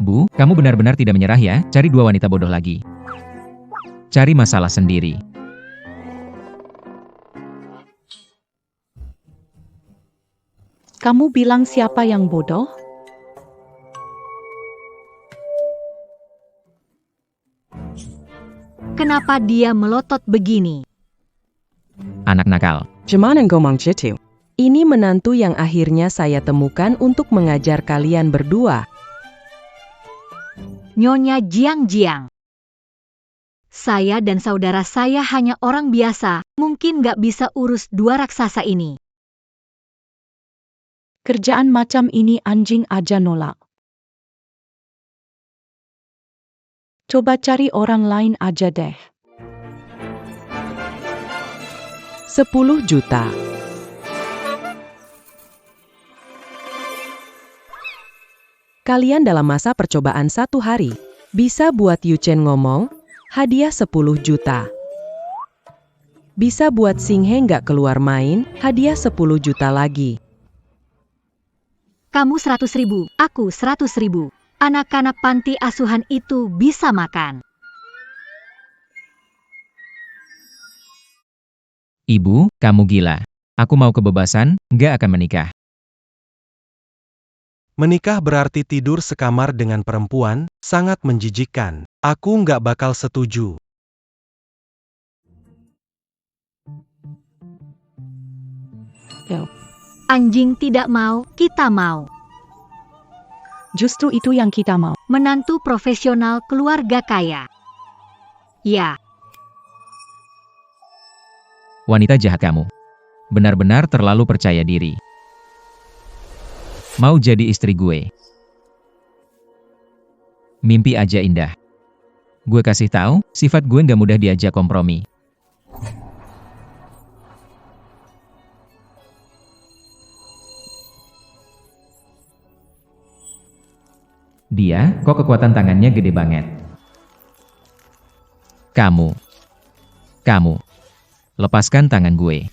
Ibu, kamu benar-benar tidak menyerah ya, cari dua wanita bodoh lagi. Cari masalah sendiri. Kamu bilang siapa yang bodoh? Kenapa dia melotot begini? Anak nakal. Jangan ngomong gitu. Ini menantu yang akhirnya saya temukan untuk mengajar kalian berdua. Nyonya Jiang. Saya dan saudara saya hanya orang biasa, mungkin nggak bisa urus dua raksasa ini. Kerjaan macam ini anjing aja nolak. Coba cari orang lain aja deh. 10 juta. Kalian dalam masa percobaan 1 hari, bisa buat Yu Chen ngomong, hadiah 10 juta. Bisa buat Xing He nggak keluar main, hadiah 10 juta lagi. Kamu 100.000, aku 100.000. Anak-anak panti asuhan itu bisa makan. Ibu, kamu gila. Aku mau kebebasan, nggak akan menikah. Menikah berarti tidur sekamar dengan perempuan, sangat menjijikkan. Aku nggak bakal setuju. Anjing tidak mau, kita mau. Justru itu yang kita mau. Menantu profesional keluarga kaya. Ya, Wanita jahat kamu. Benar-benar terlalu percaya diri. Mau jadi istri gue. Mimpi aja indah. Gue kasih tahu, sifat gue nggak mudah diajak kompromi. Dia, kok kekuatan tangannya gede banget. Kamu. Lepaskan tangan gue.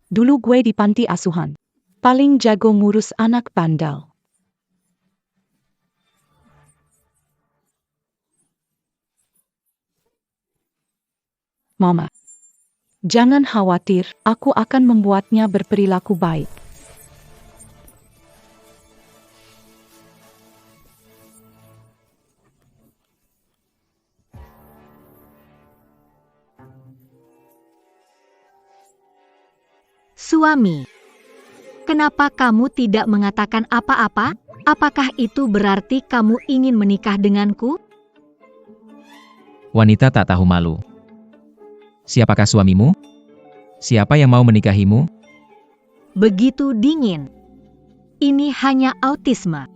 Dulu gue di panti asuhan. Paling jago ngurus anak bandel. Mama, jangan khawatir, aku akan membuatnya berperilaku baik. suami. Kenapa kamu tidak mengatakan apa-apa? Apakah itu berarti kamu ingin menikah denganku? Wanita tak tahu malu. Siapakah suamimu? Siapa yang mau menikahimu? Begitu dingin. Ini hanya autisme.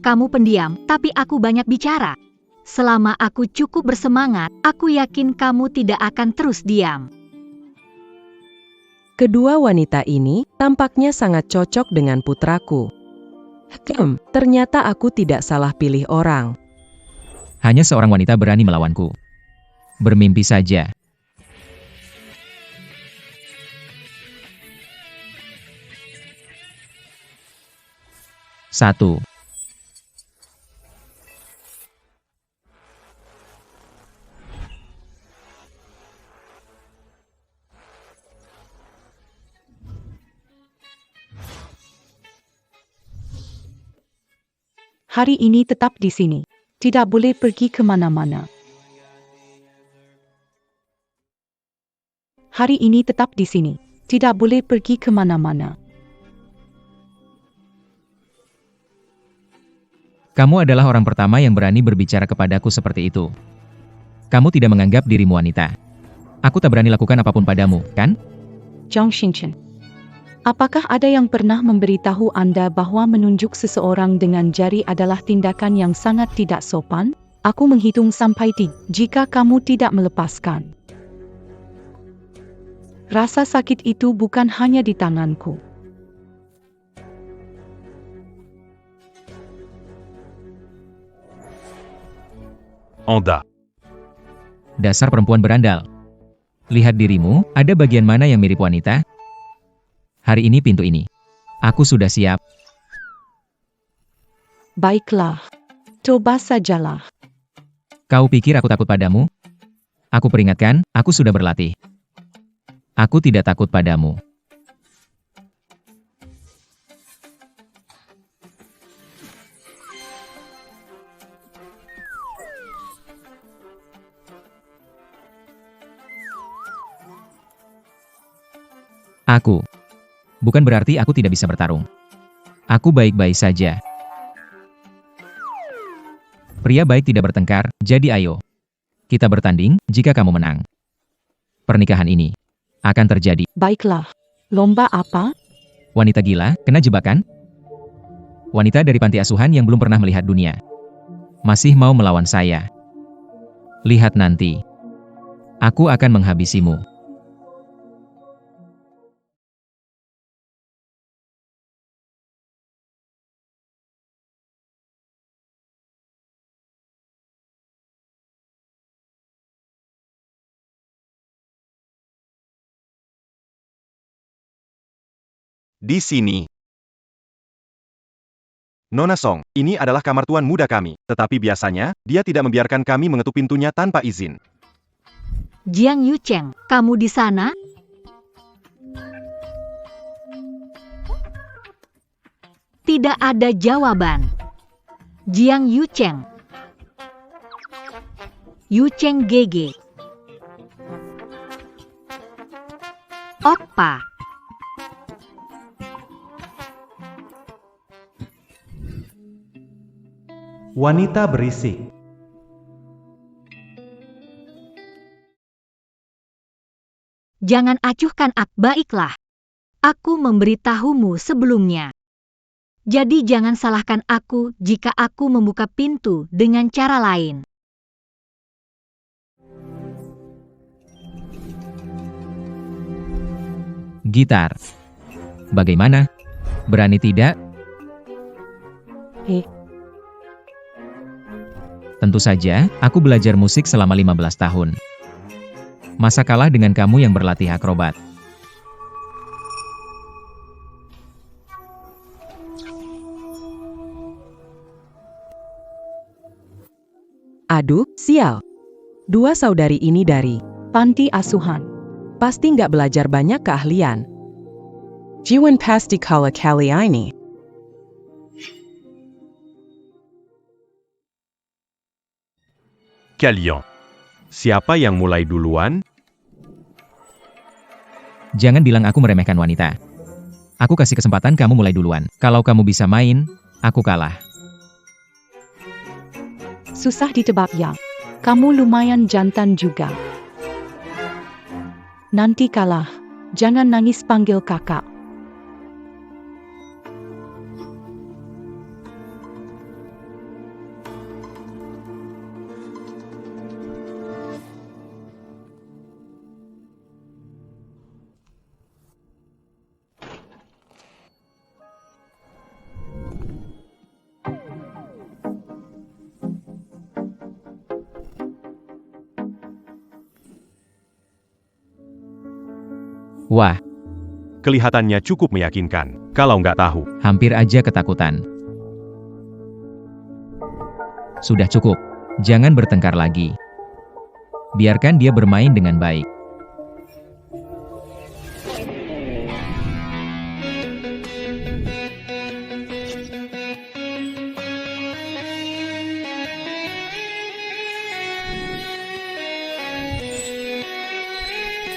Kamu pendiam, tapi aku banyak bicara. Selama aku cukup bersemangat, aku yakin kamu tidak akan terus diam. Kedua wanita ini tampaknya sangat cocok dengan putraku. Ternyata aku tidak salah pilih orang. Hanya seorang wanita berani melawanku. Bermimpi saja. Satu. Hari ini tetap di sini. Tidak boleh pergi kemana-mana. Hari ini tetap di sini. Tidak boleh pergi kemana-mana. Kamu adalah orang pertama yang berani berbicara kepadaku seperti itu. Kamu tidak menganggap dirimu wanita. Aku tak berani lakukan apapun padamu, kan? Zhang Xinchen. Apakah ada yang pernah memberitahu Anda bahwa menunjuk seseorang dengan jari adalah tindakan yang sangat tidak sopan? Aku menghitung sampai 3 jika kamu tidak melepaskan. Rasa sakit itu bukan hanya di tanganku. Anda. Dasar perempuan berandal. Lihat dirimu, ada bagian mana yang mirip wanita? Hari ini pintu ini. Aku sudah siap. Baiklah. Coba sajalah. Kau pikir aku takut padamu? Aku peringatkan, aku sudah berlatih. Aku tidak takut padamu. Aku. Bukan berarti aku tidak bisa bertarung. Aku baik-baik saja. Pria baik tidak bertengkar, jadi ayo. Kita bertanding, jika kamu menang. Pernikahan ini akan terjadi. Baiklah. Lomba apa? Wanita gila, kena jebakan? Wanita dari panti asuhan yang belum pernah melihat dunia. Masih mau melawan saya. Lihat nanti. Aku akan menghabisimu. Di sini. Nona Song, ini adalah kamar tuan muda kami, tetapi biasanya, dia tidak membiarkan kami mengetuk pintunya tanpa izin. Jiang Yucheng, kamu di sana? Tidak ada jawaban. Jiang Yucheng. Yucheng GG. Oppa. Wanita berisik. Jangan acuhkan aku, baiklah. Aku memberitahumu sebelumnya. Jadi jangan salahkan aku jika aku membuka pintu dengan cara lain. Gitar. Bagaimana? Berani tidak? Tentu saja, aku belajar musik selama 15 tahun. Masa kalah dengan kamu yang berlatih akrobat? Aduh, sial. Dua saudari ini dari Panti asuhan. pasti nggak belajar banyak keahlian. Jiwen pasti kalah kali ini. Kalian. Siapa yang mulai duluan? Jangan bilang aku meremehkan wanita. Aku kasih kesempatan kamu mulai duluan. Kalau kamu bisa main, aku kalah. Susah ditebak ya. Kamu lumayan jantan juga. Nanti kalah. Jangan nangis, panggil kakak. Wah, Kelihatannya cukup meyakinkan, kalau nggak tahu. hampir aja ketakutan. Sudah cukup. Jangan bertengkar lagi. Biarkan dia bermain dengan baik.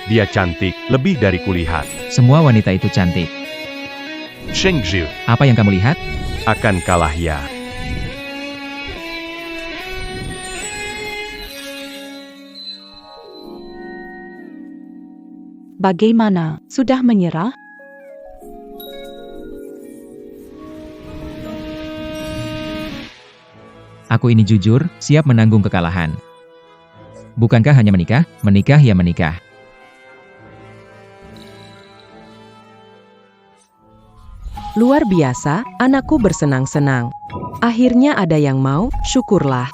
Dia cantik, lebih dari kulihat. Semua wanita itu cantik. Sheng Zhu Apa yang kamu lihat? akan kalah ya. Bagaimana? Sudah menyerah? Aku ini jujur, siap menanggung kekalahan. Bukankah hanya menikah? Menikah ya menikah. Luar biasa, anakku bersenang-senang. Akhirnya ada yang mau, syukurlah.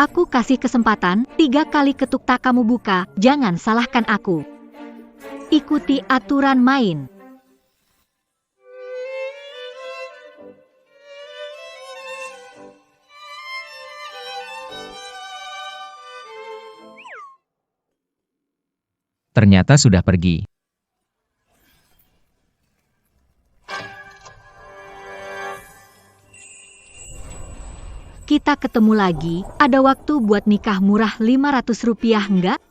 Aku kasih kesempatan, 3 kali ketuk tak kamu buka, jangan salahkan aku. Ikuti aturan main. Ternyata sudah pergi. Kita ketemu lagi, ada waktu buat nikah murah Rp500 enggak?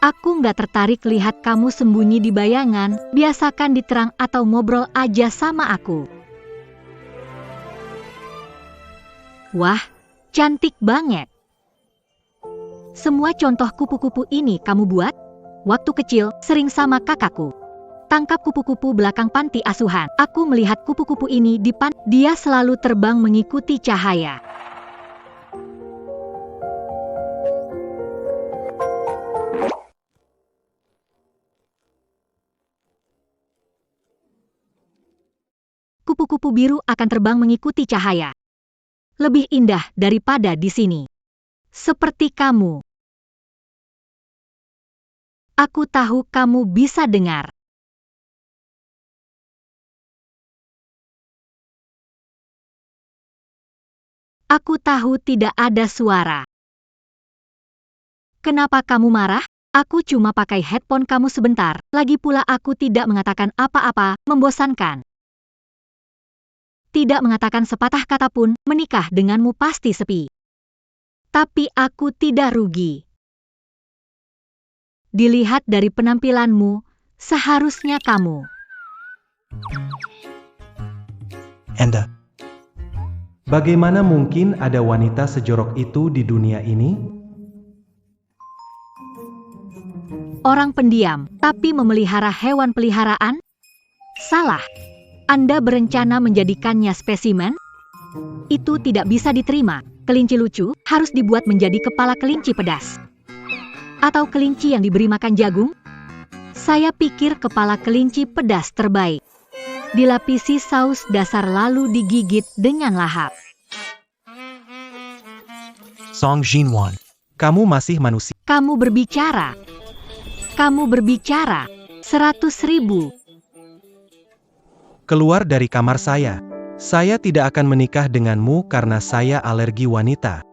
Aku nggak tertarik lihat kamu sembunyi di bayangan, biasakan diterang atau ngobrol aja sama aku. Wah, cantik banget. Semua contoh kupu-kupu ini kamu buat? Waktu kecil, sering sama kakakku. Tangkap kupu-kupu belakang panti asuhan. Aku melihat kupu-kupu ini di panti. Dia selalu terbang mengikuti cahaya. Kupu-kupu biru akan terbang mengikuti cahaya. Lebih indah daripada di sini. Seperti kamu. Aku tahu kamu bisa dengar. Aku tahu tidak ada suara. Kenapa kamu marah? Aku cuma pakai headphone kamu sebentar. Lagi pula aku tidak mengatakan apa-apa, membosankan. Tidak mengatakan sepatah kata pun, menikah denganmu pasti sepi. Tapi aku tidak rugi. Dilihat dari penampilanmu, seharusnya kamu. Enda, bagaimana mungkin ada wanita sejorok itu di dunia ini? Orang pendiam, tapi memelihara hewan peliharaan? Salah. Anda berencana menjadikannya spesimen? Itu tidak bisa diterima. Kelinci lucu harus dibuat menjadi kepala kelinci pedas. Atau kelinci yang diberi makan jagung? Saya pikir kepala kelinci pedas terbaik. Dilapisi saus dasar lalu digigit dengan lahap. Song Jinwan, kamu masih manusia. Kamu berbicara. Kamu berbicara. 100.000. Keluar dari kamar saya. Saya tidak akan menikah denganmu karena saya alergi wanita.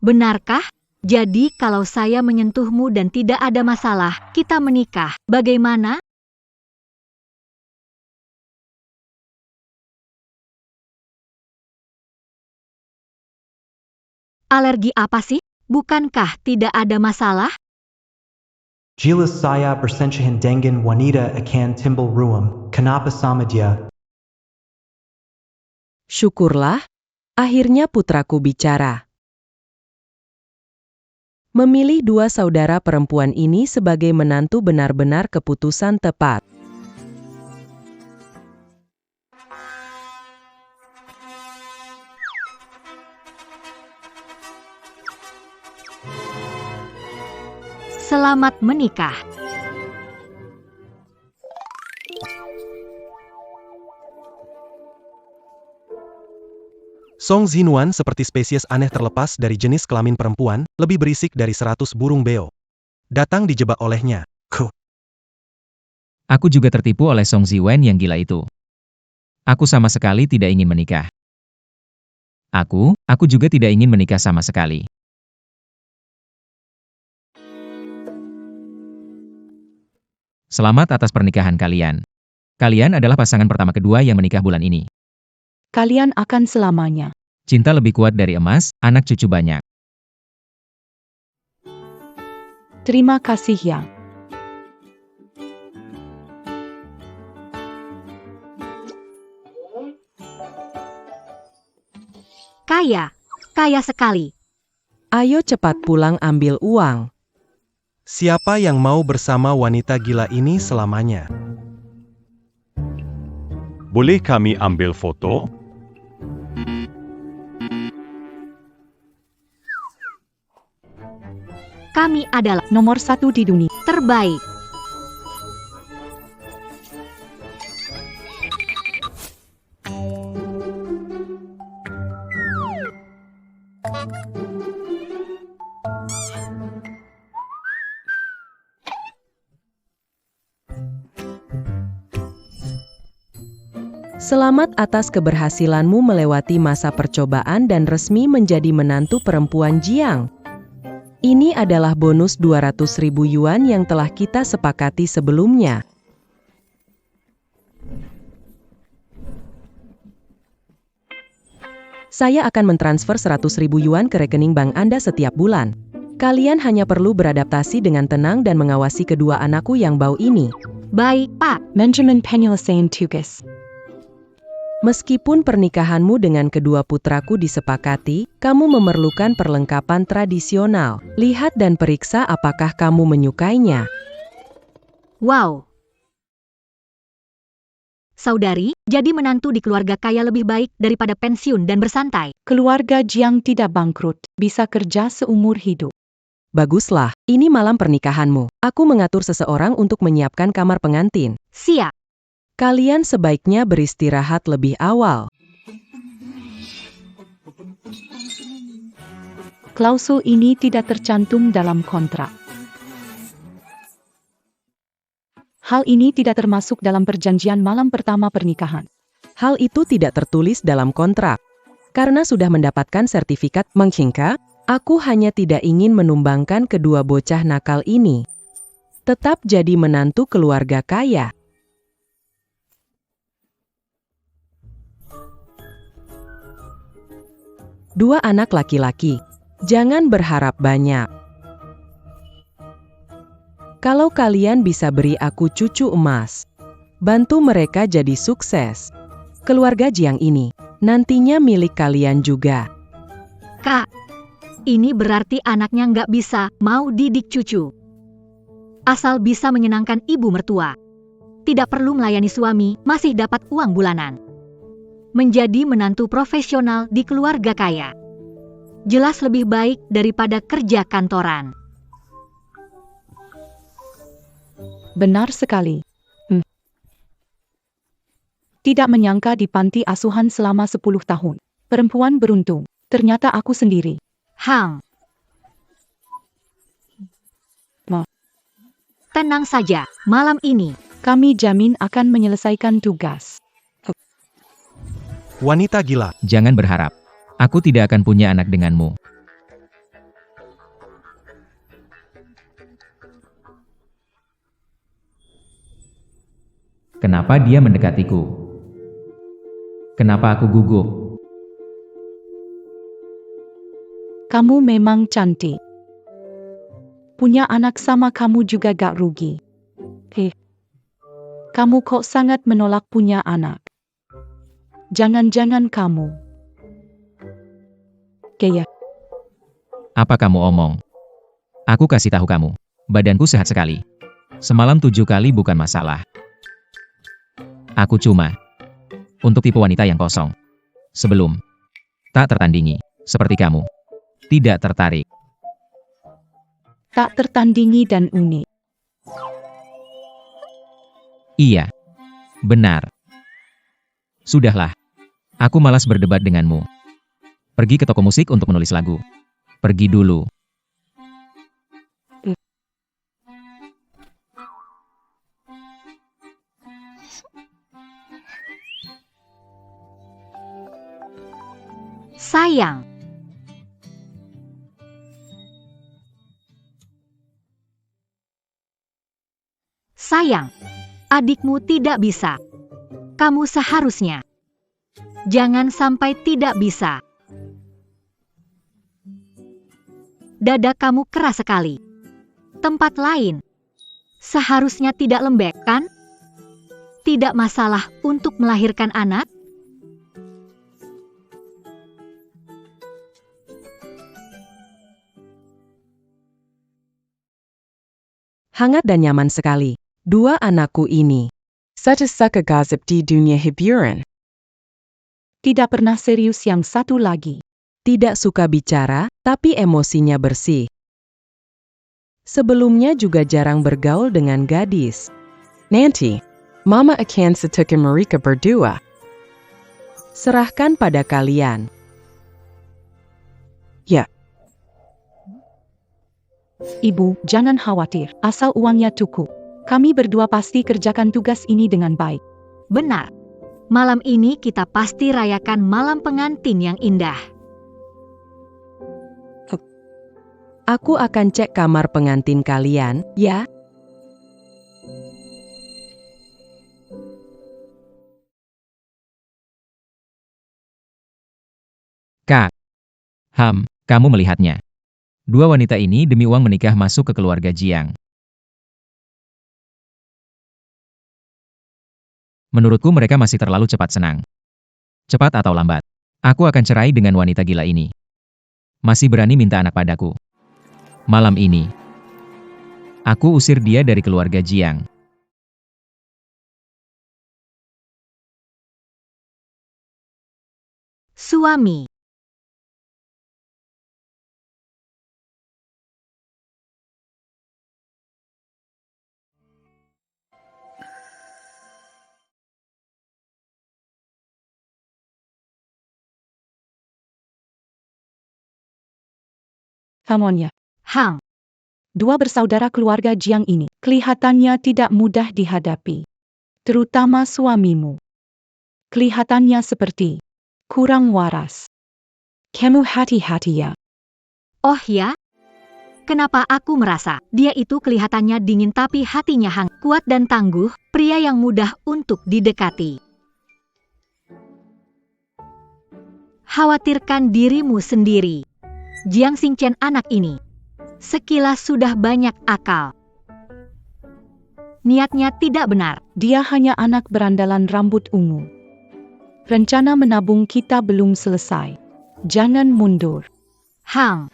Benarkah? Jadi kalau saya menyentuhmu dan tidak ada masalah, kita menikah, bagaimana? Alergi apa sih? Bukankah tidak ada masalah? Jelas saya bersentuhan dengan wanita akan timbul ruam, kenapa sama dia? Syukurlah, akhirnya putraku bicara. Memilih 2 saudara perempuan ini sebagai menantu benar-benar keputusan tepat. Selamat menikah. Song Jinwan seperti spesies aneh terlepas dari jenis kelamin perempuan, lebih berisik dari 100 burung beo. Datang dijebak olehnya. Aku juga tertipu oleh Song Ziwen yang gila itu. Aku sama sekali tidak ingin menikah. Aku juga tidak ingin menikah sama sekali. Selamat atas pernikahan kalian. Kalian adalah pasangan pertama kedua yang menikah bulan ini. Kalian akan selamanya. Cinta lebih kuat dari emas, anak cucu banyak. Terima kasih ya. Kaya sekali. Ayo cepat pulang ambil uang. Siapa yang mau bersama wanita gila ini selamanya? Boleh kami ambil foto? Kami adalah Nomor 1 di dunia. terbaik. Selamat atas keberhasilanmu melewati masa percobaan dan resmi menjadi menantu perempuan Jiang. Ini adalah bonus 200.000 yuan yang telah kita sepakati sebelumnya. Saya akan mentransfer 100.000 yuan ke rekening bank Anda setiap bulan. Kalian hanya perlu beradaptasi dengan tenang dan mengawasi kedua anakku yang bau ini. Baik, Pak. Benjamin penyelesaian tugas. Meskipun pernikahanmu dengan kedua putraku disepakati, kamu memerlukan perlengkapan tradisional. Lihat dan periksa apakah kamu menyukainya. Wow. Saudari, jadi menantu di keluarga kaya lebih baik daripada pensiun dan bersantai. Keluarga Jiang tidak bangkrut, bisa kerja seumur hidup. Baguslah, ini malam pernikahanmu. Aku mengatur seseorang untuk menyiapkan kamar pengantin. Siap. Kalian sebaiknya beristirahat lebih awal. Klausul ini tidak tercantum dalam kontrak. Hal ini tidak termasuk dalam perjanjian malam pertama pernikahan. Hal itu tidak tertulis dalam kontrak. Karena sudah mendapatkan sertifikat menghingga, aku hanya tidak ingin menumbangkan kedua bocah nakal ini. Tetap jadi menantu keluarga kaya. Dua anak laki-laki. Jangan berharap banyak. Kalau kalian bisa beri aku cucu emas, bantu mereka jadi sukses. Keluarga Jiang ini nantinya milik kalian juga. Kak, ini berarti anaknya nggak bisa mau didik cucu. Asal bisa menyenangkan ibu mertua. Tidak perlu melayani suami, masih dapat uang bulanan. Menjadi menantu profesional di keluarga kaya. Jelas lebih baik daripada kerja kantoran. Benar sekali. Tidak menyangka di panti asuhan selama 10 tahun. Perempuan beruntung. Ternyata aku sendiri. Hang. Tenang saja, malam ini. Kami jamin akan menyelesaikan tugas. Wanita gila. Jangan berharap. Aku tidak akan punya anak denganmu. Kenapa dia mendekatiku? Kenapa aku gugup? Kamu memang cantik. Punya anak sama kamu juga gak rugi. Kamu kok sangat menolak punya anak? Jangan-jangan kamu gaya. Apa kamu omong? Aku kasih tahu kamu. Badanku sehat sekali. Semalam 7 kali bukan masalah. Aku cuma untuk tipe wanita yang kosong. Sebelum tak tertandingi, seperti kamu. Tidak tertarik. Tak tertandingi dan unik. Iya. Benar. Sudahlah. Aku malas berdebat denganmu. Pergi ke toko musik untuk menulis lagu. Pergi dulu. Sayang. Sayang, adikmu tidak bisa. Kamu seharusnya. Jangan sampai tidak bisa. Dada kamu keras sekali. Tempat lain. Seharusnya tidak lembek, kan? Tidak masalah untuk melahirkan anak? Hangat dan nyaman sekali. Dua anakku ini. Such a suka gosip di dunia hiburan. Tidak pernah serius yang satu lagi. Tidak suka bicara, tapi emosinya bersih. Sebelumnya juga jarang bergaul dengan gadis. Nanti, Mama akan setuju mereka berdua. Serahkan pada kalian. Ya, Ibu, jangan khawatir, asal uangnya cukup. Kami berdua pasti kerjakan tugas ini dengan baik. Benar. Malam ini kita pasti rayakan malam pengantin yang indah. aku akan cek kamar pengantin kalian, ya. Kak. Kamu melihatnya. Dua wanita ini demi uang menikah masuk ke keluarga Jiang. Menurutku mereka masih terlalu cepat senang. Cepat atau lambat, aku akan cerai dengan wanita gila ini. Masih berani minta anak padaku. Malam ini, aku usir dia dari keluarga Jiang. Suami. Kamonnya. Hang. Dua bersaudara keluarga Jiang ini kelihatannya tidak mudah dihadapi. Terutama suamimu. Kelihatannya seperti kurang waras. Kamu hati-hati ya. Oh ya? Kenapa aku merasa dia itu kelihatannya dingin tapi hatinya hangat, kuat dan tangguh, pria yang mudah untuk didekati. Khawatirkan dirimu sendiri. Jiang Xingchen anak ini sekilas sudah banyak akal. Niatnya tidak benar. Dia hanya anak berandalan rambut ungu. Rencana menabung kita belum selesai. Jangan mundur. Hang.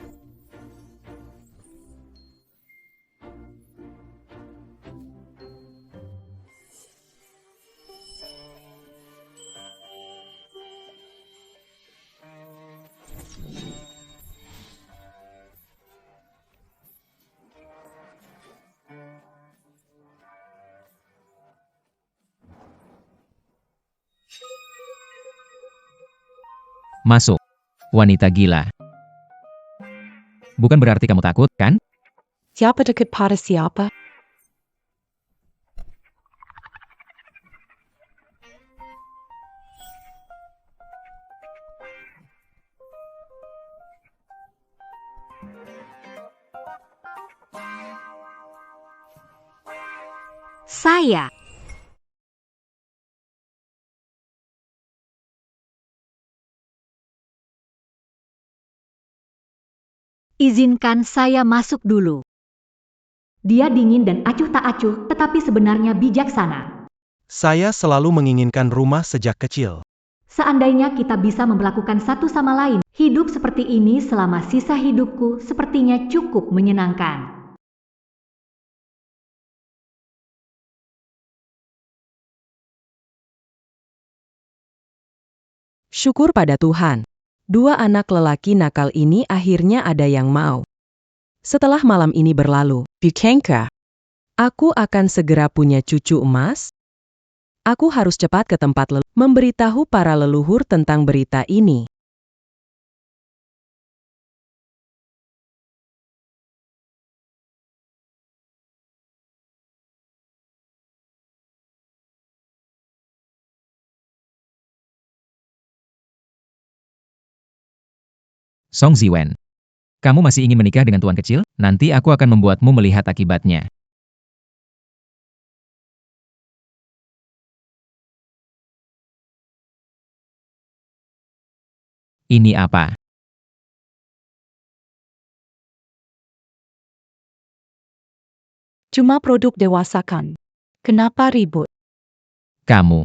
Masuk, wanita gila. Bukan berarti kamu takut, kan? Siapa dekat pada siapa? Saya. Izinkan saya masuk dulu. Dia dingin dan acuh tak acuh, tetapi sebenarnya bijaksana. Saya selalu menginginkan rumah sejak kecil. Seandainya kita bisa memperlakukan satu sama lain, hidup seperti ini selama sisa hidupku sepertinya cukup menyenangkan. Syukur pada Tuhan. Dua anak lelaki nakal ini akhirnya ada yang mau. Setelah malam ini berlalu, Bukengka, aku akan segera punya cucu emas. Aku harus cepat ke tempat memberitahu para leluhur tentang berita ini. Song Ziwen. Kamu masih ingin menikah dengan tuan kecil? Nanti aku akan membuatmu melihat akibatnya. Ini apa? Cuma produk dewasa kan? Kenapa ribut? Kamu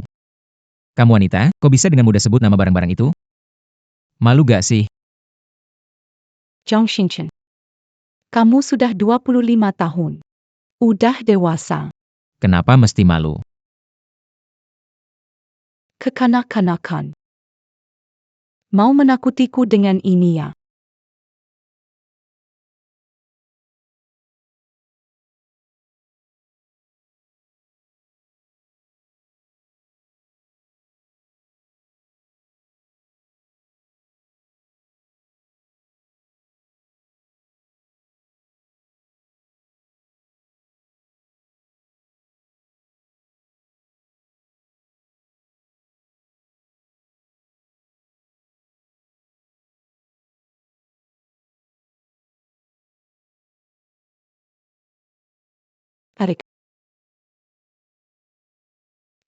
wanita, kok bisa dengan mudah sebut nama barang-barang itu? Malu gak sih? Jiang Xingchen. Kamu sudah 25 tahun. Udah dewasa. Kenapa mesti malu? Kekanak-kanakan. Mau menakutiku dengan ini ya?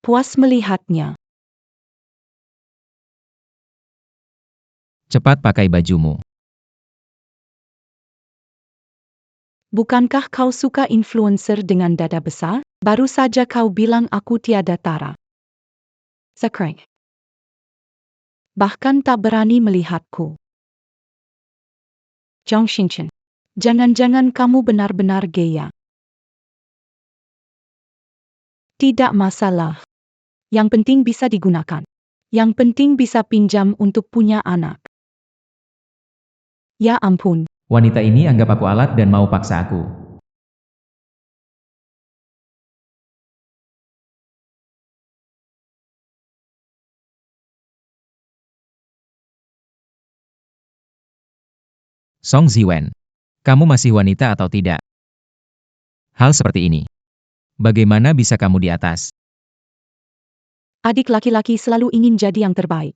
puas melihatnya. Cepat pakai bajumu. Bukankah kau suka influencer dengan dada besar? Baru saja kau bilang aku tiada tara. Zakrai. Bahkan tak berani melihatku. Zhang Xingchen. Jangan-jangan kamu benar-benar gaya. Tidak masalah. Yang penting bisa digunakan. Yang penting bisa pinjam untuk punya anak. Ya ampun. Wanita ini anggap aku alat dan mau paksa aku. Song Ziwen. Kamu masih wanita atau tidak? Hal seperti ini. Bagaimana bisa kamu di atas? Adik laki-laki selalu ingin jadi yang terbaik.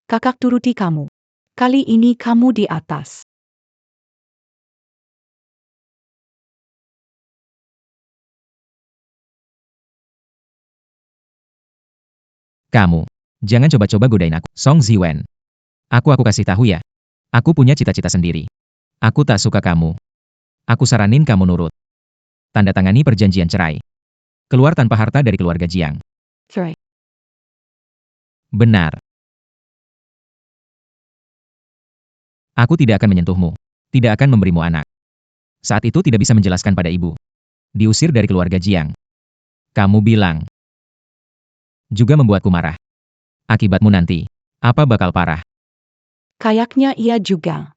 Kakak turuti kamu. Kali ini kamu di atas. Kamu. Jangan coba-coba godain aku. Song Ziwen. Aku kasih tahu ya. Aku punya cita-cita sendiri. Aku tak suka kamu. Aku saranin kamu nurut. Tanda tangani perjanjian cerai. Keluar tanpa harta dari keluarga Jiang. Cerai. Benar. Aku tidak akan menyentuhmu. Tidak akan memberimu anak. Saat itu tidak bisa menjelaskan pada ibu. Diusir dari keluarga Jiang. Kamu bilang. Juga membuatku marah. Akibatmu nanti. Apa bakal parah? Kayaknya ia juga.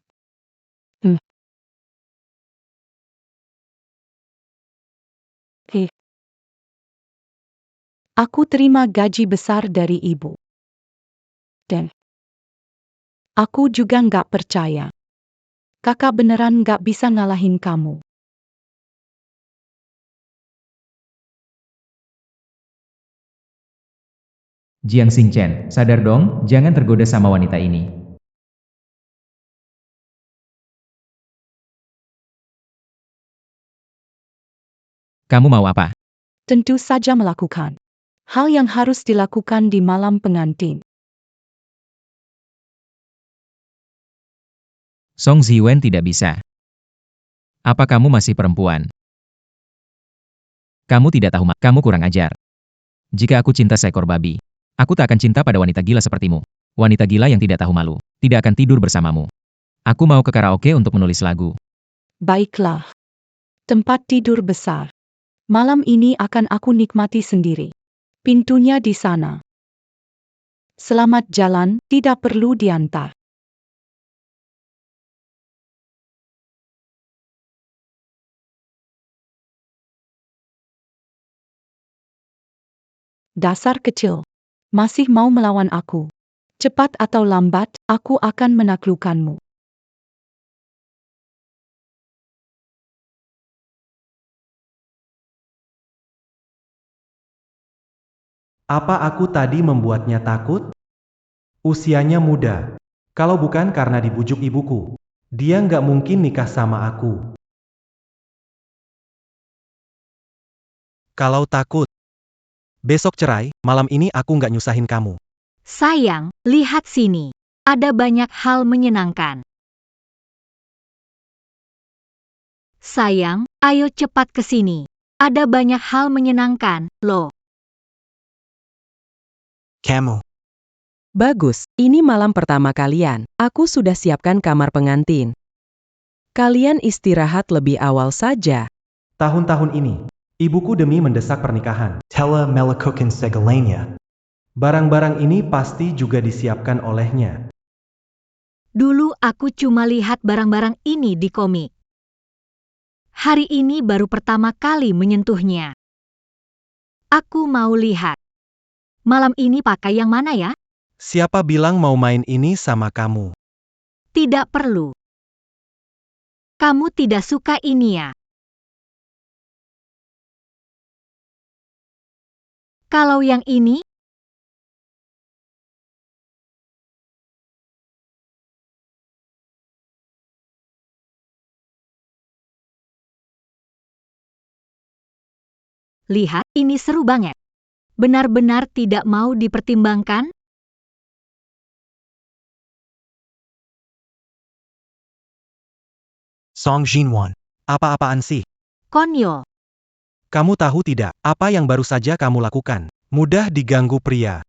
Aku terima gaji besar dari ibu. Dan aku juga nggak percaya. Kakak beneran nggak bisa ngalahin kamu. Jiang Xingchen, sadar dong, jangan tergoda sama wanita ini. Kamu mau apa? Tentu saja melakukan hal yang harus dilakukan di malam pengantin. Song Ziwen tidak bisa. Apa kamu masih perempuan? Kamu tidak tahu, kamu kurang ajar. Jika aku cinta seekor babi, aku tak akan cinta pada wanita gila sepertimu. Wanita gila yang tidak tahu malu, tidak akan tidur bersamamu. Aku mau ke karaoke untuk menulis lagu. Baiklah. Tempat tidur besar. Malam ini akan aku nikmati sendiri. Pintunya di sana. Selamat jalan, tidak perlu diantar. Dasar kecil. Masih mau melawan aku. Cepat atau lambat, aku akan menaklukkanmu. Apa aku tadi membuatnya takut? Usianya muda. Kalau bukan karena dibujuk ibuku, dia nggak mungkin nikah sama aku. Kalau takut, besok cerai, malam ini aku nggak nyusahin kamu. Sayang, lihat sini. Ada banyak hal menyenangkan. Sayang, ayo cepat ke sini. Ada banyak hal menyenangkan, loh. Kamu. Bagus, ini malam pertama kalian. Aku sudah siapkan kamar pengantin. Kalian istirahat lebih awal saja. Tahun-tahun ini, ibuku demi mendesak pernikahan. Tela melakukan segalanya. Barang-barang ini pasti juga disiapkan olehnya. Dulu aku cuma lihat barang-barang ini di komik. Hari ini baru pertama kali menyentuhnya. Aku mau lihat. Malam ini pakai yang mana ya? Siapa bilang mau main ini sama kamu? Tidak perlu. Kamu tidak suka ini ya? Kalau yang ini? Lihat, ini seru banget. benar-benar tidak mau dipertimbangkan? Song Jinwon. Apa-apaan sih? Konyol. Kamu tahu tidak, apa yang baru saja kamu lakukan? Mudah diganggu pria.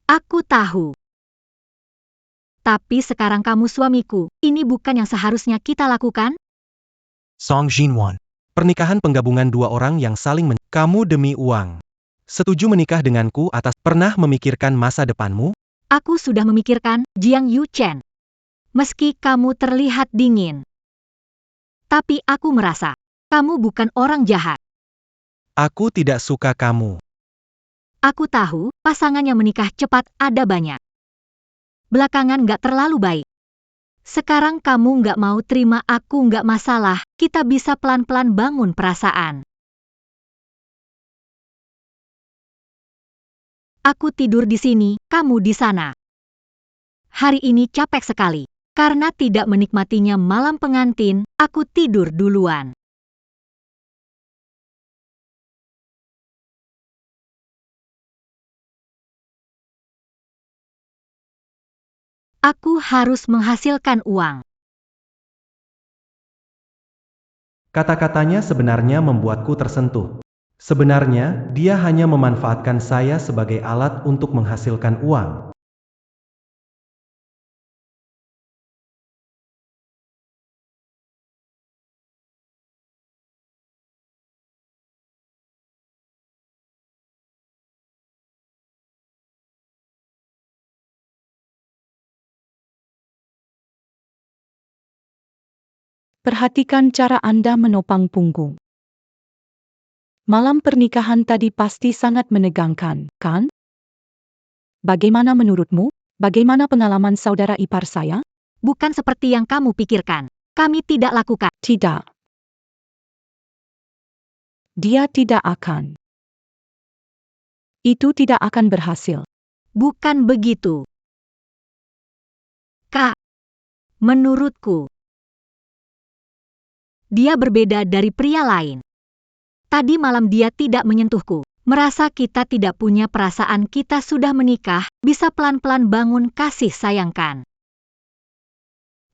Aku tahu. Tapi sekarang kamu suamiku, ini bukan yang seharusnya kita lakukan? Song Jinwon. Pernikahan penggabungan dua orang yang saling Kamu demi uang. Setuju menikah denganku atas pernah memikirkan masa depanmu? Aku sudah memikirkan, Jiang Yu Chen. Meski kamu terlihat dingin. Tapi aku merasa, kamu bukan orang jahat. Aku tidak suka kamu. Aku tahu, pasangan yang menikah cepat ada banyak. Belakangan gak terlalu baik. Sekarang kamu gak mau terima aku gak masalah, kita bisa pelan-pelan bangun perasaan. Aku tidur di sini, kamu di sana. Hari ini capek sekali. Karena tidak menikmatinya malam pengantin, aku tidur duluan. Aku harus menghasilkan uang. Kata-katanya sebenarnya membuatku tersentuh. Sebenarnya, dia hanya memanfaatkan saya sebagai alat untuk menghasilkan uang. Perhatikan cara Anda menopang punggung. Malam pernikahan tadi pasti sangat menegangkan, kan? Bagaimana menurutmu? Bagaimana pengalaman saudara ipar saya? Bukan seperti yang kamu pikirkan. Kami tidak lakukan. Tidak. Dia tidak akan. Itu tidak akan berhasil. Bukan begitu. Kak, menurutku, dia berbeda dari pria lain. Tadi malam dia tidak menyentuhku. Merasa kita tidak punya perasaan kita sudah menikah, bisa pelan-pelan bangun kasih sayangkan.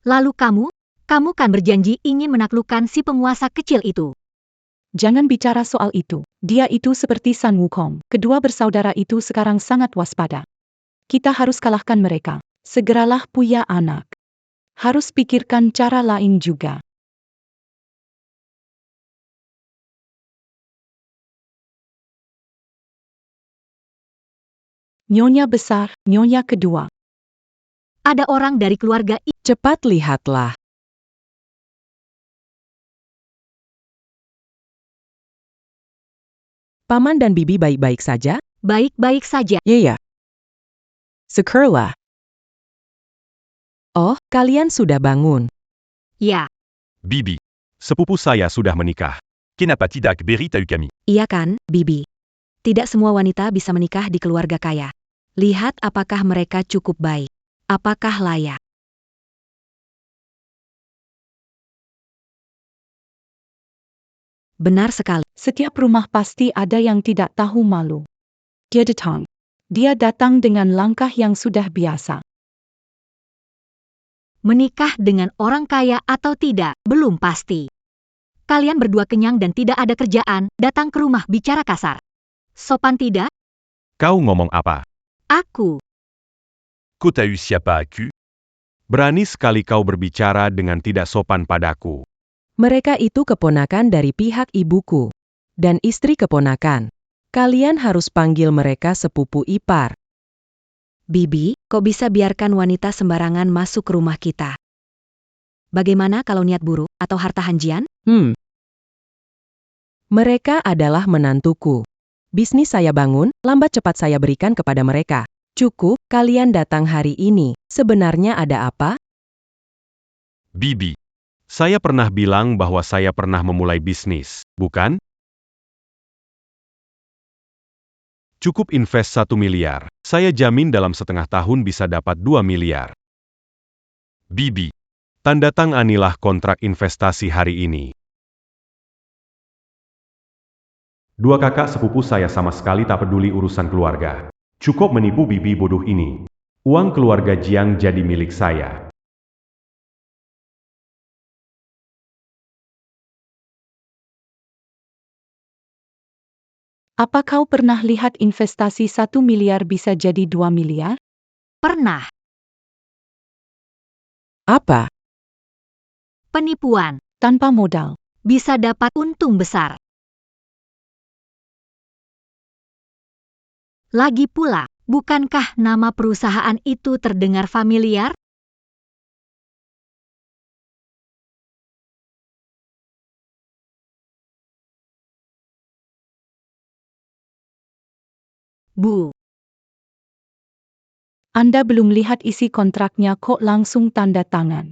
Lalu kamu kan berjanji ingin menaklukkan si penguasa kecil itu. Jangan bicara soal itu. Dia itu seperti Sun Wukong. Kedua bersaudara itu sekarang sangat waspada. Kita harus kalahkan mereka. Segeralah punya anak. Harus pikirkan cara lain juga. Nyonya besar, nyonya kedua. Ada orang dari keluarga Cepat lihatlah. Paman dan bibi baik-baik saja? baik-baik saja. Iya. Syukurlah. Oh, kalian sudah bangun. Ya, Bibi. Sepupu saya sudah menikah. Kenapa tidak beritahu kami? iya kan, Bibi. Tidak semua wanita bisa menikah di keluarga kaya. Lihat apakah mereka cukup baik. Apakah layak. Benar sekali. Setiap rumah pasti ada yang tidak tahu malu. Dia datang. Dia datang dengan langkah yang sudah biasa. Menikah dengan orang kaya atau tidak, belum pasti. Kalian berdua kenyang dan tidak ada kerjaan, datang ke rumah bicara kasar. Sopan tidak? Kau ngomong apa? Aku. Ku tahu siapa aku? Berani sekali kau berbicara dengan tidak sopan padaku. Mereka itu keponakan dari pihak ibuku. Dan istri keponakan. Kalian harus panggil mereka sepupu ipar. Bibi, kok bisa biarkan wanita sembarangan masuk ke rumah kita? Bagaimana kalau niat buruk atau harta hanjian? Mereka adalah menantuku. Bisnis saya bangun, lambat cepat saya berikan kepada mereka. Cukup, kalian datang hari ini. Sebenarnya ada apa? Bibi. Saya pernah bilang bahwa saya pernah memulai bisnis, bukan? Cukup invest 1 miliar. Saya jamin dalam setengah tahun bisa dapat 2 miliar. Bibi. Tanda tanganilah kontrak investasi hari ini. Dua kakak sepupu saya sama sekali tak peduli urusan keluarga. Cukup menipu bibi bodoh ini. Uang keluarga Jiang jadi milik saya. Apa kau pernah lihat investasi 1 miliar bisa jadi 2 miliar? Pernah. Apa? Penipuan. Tanpa modal. Bisa dapat untung besar. Lagi pula, bukankah nama perusahaan itu terdengar familiar? Bu, Anda belum lihat isi kontraknya kok langsung tanda tangan.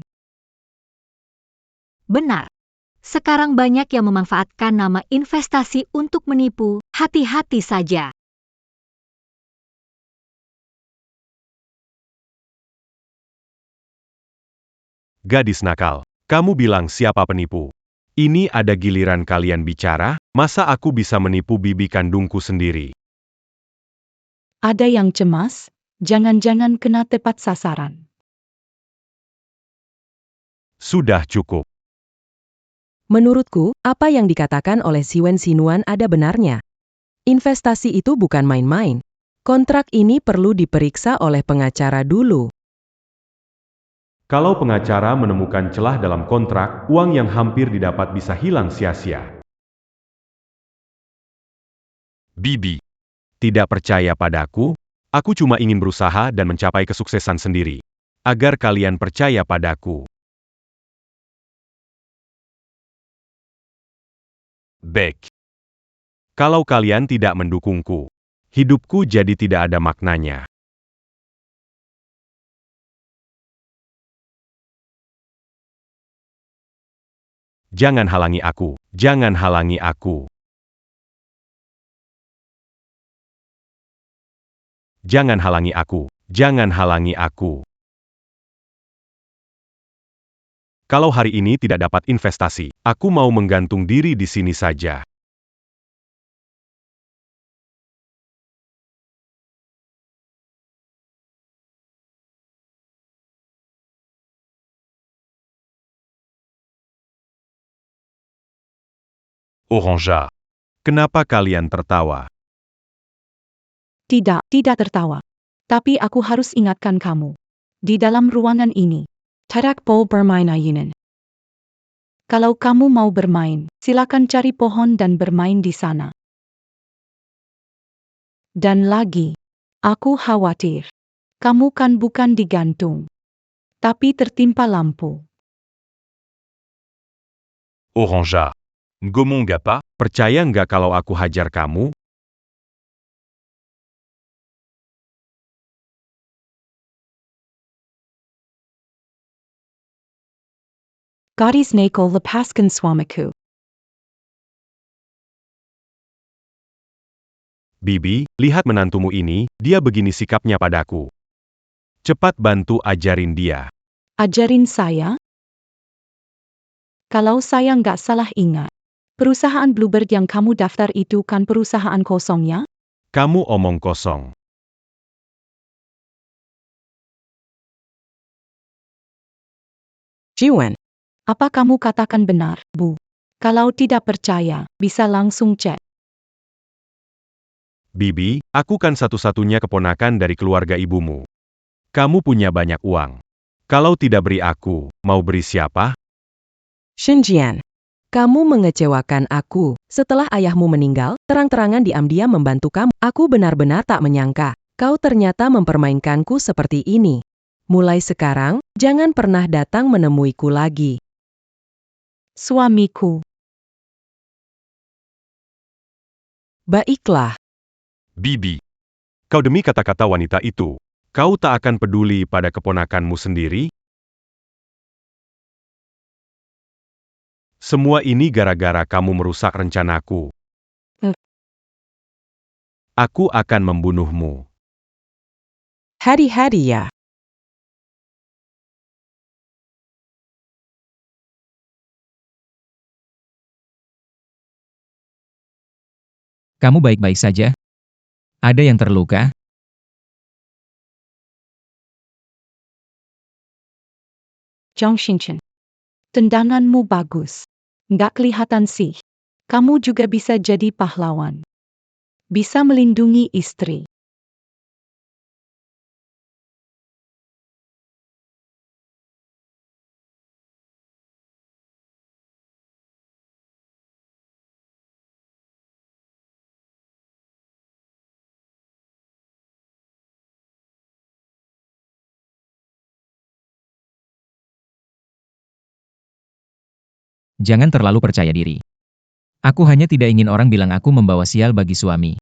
benar. Sekarang banyak yang memanfaatkan nama investasi untuk menipu. Hati-hati saja. Gadis nakal, kamu bilang siapa penipu? Ini ada giliran kalian bicara, masa aku bisa menipu bibi kandungku sendiri? Ada yang cemas? Jangan-jangan kena tepat sasaran. Sudah cukup. Menurutku, apa yang dikatakan oleh Siwen Sinuan ada benarnya. Investasi itu bukan main-main. Kontrak ini perlu diperiksa oleh pengacara dulu. Kalau pengacara menemukan celah dalam kontrak, uang yang hampir didapat bisa hilang sia-sia. Bibi, tidak percaya padaku? Aku cuma ingin berusaha dan mencapai kesuksesan sendiri. Agar kalian percaya padaku. Baik. Kalau kalian tidak mendukungku, hidupku jadi tidak ada maknanya. Jangan halangi aku, jangan halangi aku. Jangan halangi aku, jangan halangi aku. Kalau hari ini tidak dapat investasi, aku mau menggantung diri di sini saja. Orangea, kenapa kalian tertawa? Tidak tertawa. Tapi aku harus ingatkan kamu. Di dalam ruangan ini, tidak boleh bermain ayunan. Kalau kamu mau bermain, silakan cari pohon dan bermain di sana. Dan lagi, aku khawatir. Kamu kan bukan digantung, tapi tertimpa lampu. Orangea, ngomong apa? Percaya nggak kalau aku hajar kamu? Gadis nakal lepaskan suamiku. Bibi, lihat menantumu ini, dia begini sikapnya padaku. Cepat bantu ajarin dia. Ajarin saya? Kalau saya nggak salah ingat, perusahaan Bluebird yang kamu daftar itu kan perusahaan kosongnya? Kamu omong kosong. Siwen, Apa kamu katakan benar, Bu? Kalau tidak percaya, bisa langsung cek. Bibi, aku kan satu-satunya keponakan dari keluarga ibumu. Kamu punya banyak uang. Kalau tidak beri aku, mau beri siapa? Shenjian, kamu mengecewakan aku. Setelah ayahmu meninggal, terang-terangan diam-diam membantu kamu. Aku benar-benar tak menyangka. Kau ternyata mempermainkanku seperti ini. Mulai sekarang, jangan pernah datang menemuiku lagi. Suamiku. Baiklah. Bibi. Kau demi kata-kata wanita itu, kau tak akan peduli pada keponakanmu sendiri? Semua ini gara-gara kamu merusak rencanaku. Aku akan membunuhmu. Hari-hari ya. Kamu baik-baik saja? Ada yang terluka? Zhang Xinchen. Tendanganmu bagus. Nggak kelihatan sih. Kamu juga bisa jadi pahlawan. Bisa melindungi istri. Jangan terlalu percaya diri. Aku hanya tidak ingin orang bilang aku membawa sial bagi suami.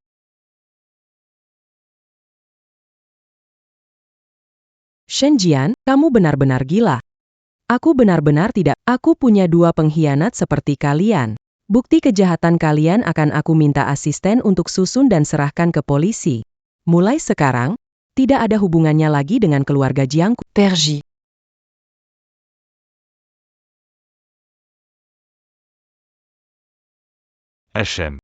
Shenjian, kamu benar-benar gila. Aku benar-benar tidak. Aku punya 2 pengkhianat seperti kalian. Bukti kejahatan kalian akan aku minta asisten untuk susun dan serahkan ke polisi. Mulai sekarang, tidak ada hubungannya lagi dengan keluarga Jiangku. Perji. SM.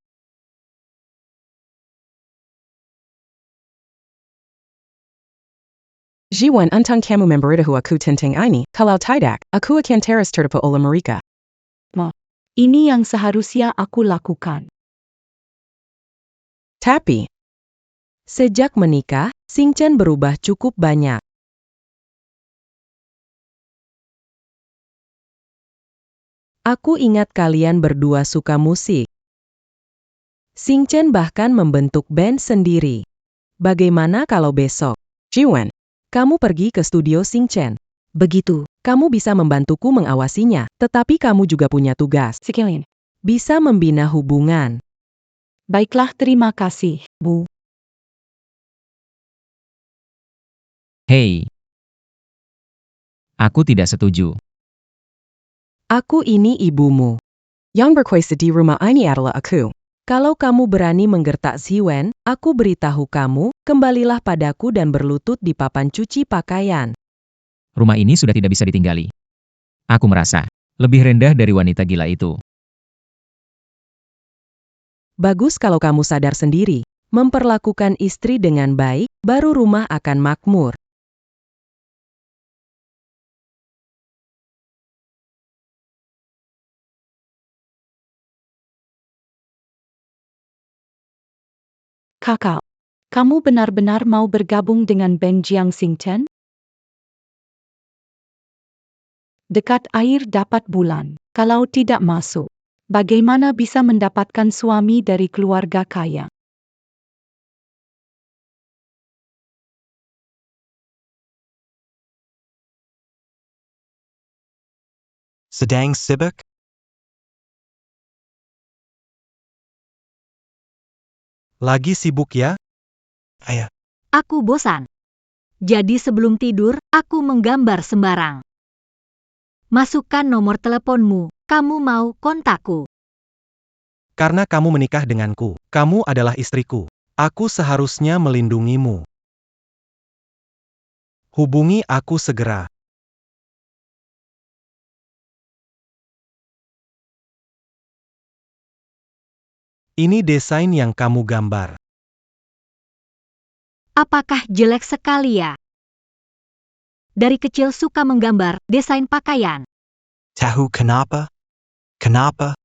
Jiwan untang kamu memberitahu aku tentang ini, kalau tidak, aku akan teras tertipu oleh mereka. Ini yang seharusnya aku lakukan. Tapi, sejak menikah, Xingchen berubah cukup banyak. Aku ingat kalian berdua suka musik. Xingchen bahkan membentuk band sendiri. Bagaimana kalau besok, Jiwan, kamu pergi ke studio Xingchen? Begitu, kamu bisa membantuku mengawasinya, tetapi kamu juga punya tugas. Sekalian. Bisa membina hubungan. Baiklah, terima kasih, Bu. Hei. Aku tidak setuju. Aku ini ibumu. Yang berkuasa di rumah ini adalah aku. Kalau kamu berani menggertak Ziwen, aku beritahu kamu, kembalilah padaku dan berlutut di papan cuci pakaian. Rumah ini sudah tidak bisa ditinggali. Aku merasa lebih rendah dari wanita gila itu. Bagus kalau kamu sadar sendiri. Memperlakukan istri dengan baik, baru rumah akan makmur. Kakak, kamu benar-benar mau bergabung dengan band Jiang Xingchen? Dekat air dapat bulan. Kalau tidak masuk, bagaimana bisa mendapatkan suami dari keluarga kaya? Sedang sibuk? Lagi sibuk ya? Ayah. Aku bosan. Jadi sebelum tidur, aku menggambar sembarang. Masukkan nomor teleponmu, kamu mau kontakku. Karena kamu menikah denganku, kamu adalah istriku. Aku seharusnya melindungimu. Hubungi aku segera. Ini desain yang kamu gambar. Apakah jelek sekali ya? Dari kecil suka menggambar desain pakaian. Tahu kenapa? Kenapa?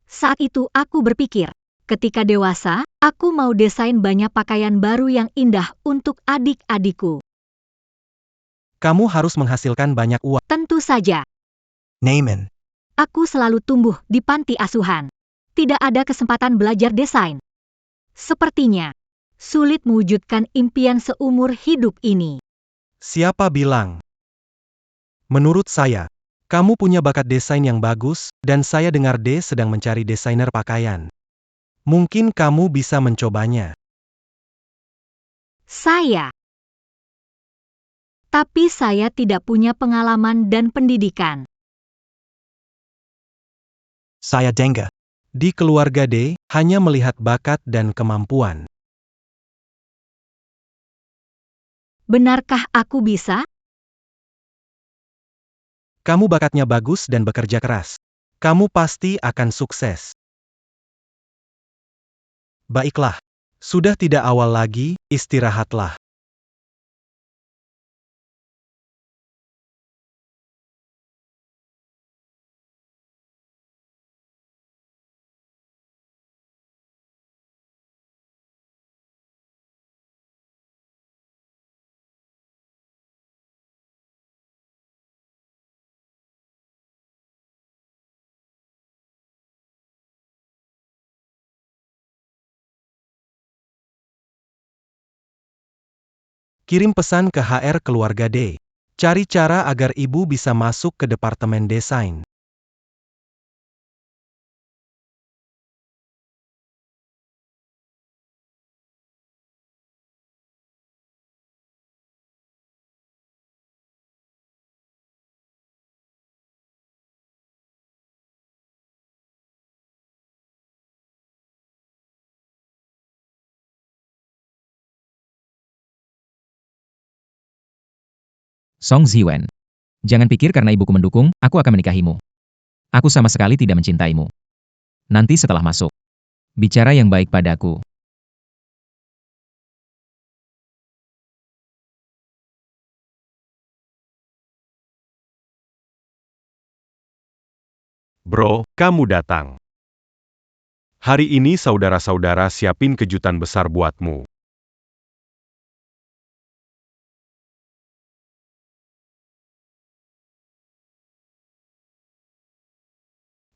Saat itu aku berpikir, ketika dewasa, aku mau desain banyak pakaian baru yang indah untuk adik-adikku. Kamu harus menghasilkan banyak uang. Tentu saja, Naaman. aku selalu tumbuh di panti asuhan. Tidak ada kesempatan belajar desain. Sepertinya, sulit mewujudkan impian seumur hidup ini. Siapa bilang? Menurut saya, kamu punya bakat desain yang bagus, dan saya dengar D sedang mencari desainer pakaian. Mungkin kamu bisa mencobanya. Tapi saya tidak punya pengalaman dan pendidikan. Saya Denga. Di keluarga D, hanya melihat bakat dan kemampuan. Benarkah aku bisa? Kamu bakatnya bagus dan bekerja keras. Kamu pasti akan sukses. Baiklah. Sudah tidak awal lagi, istirahatlah. Kirim pesan ke HR keluarga D. Cari cara agar ibu bisa masuk ke departemen desain. Song Ziwen. Jangan pikir karena ibuku mendukung, aku akan menikahimu. Aku sama sekali tidak mencintaimu. Nanti setelah masuk, bicara yang baik padaku. Bro, kamu datang. Hari ini saudara-saudara siapin kejutan besar buatmu.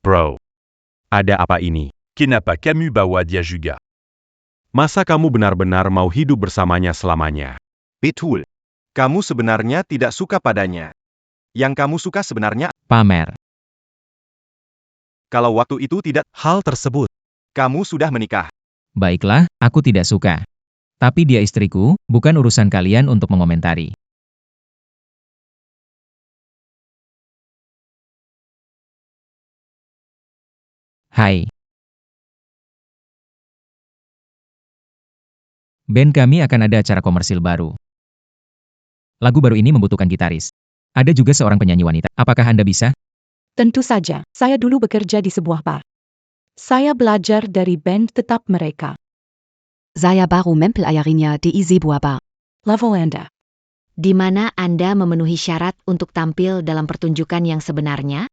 Bro, ada apa ini? Kenapa kamu bawa dia juga? Masa kamu benar-benar mau hidup bersamanya selamanya? Betul. Kamu sebenarnya tidak suka padanya. Yang kamu suka sebenarnya, Pamer. kalau waktu itu tidak hal tersebut, kamu sudah menikah. Baiklah, aku tidak suka. Tapi dia istriku, bukan urusan kalian untuk mengomentari. Hai. Band kami akan ada acara komersil baru. Lagu baru ini membutuhkan gitaris. Ada juga seorang penyanyi wanita. Apakah Anda bisa? Tentu saja, saya dulu bekerja di sebuah bar. Saya belajar dari band tetap mereka. Saya baru mempelajarinya di sebuah bar. Lavender. Di mana Anda memenuhi syarat untuk tampil dalam pertunjukan yang sebenarnya?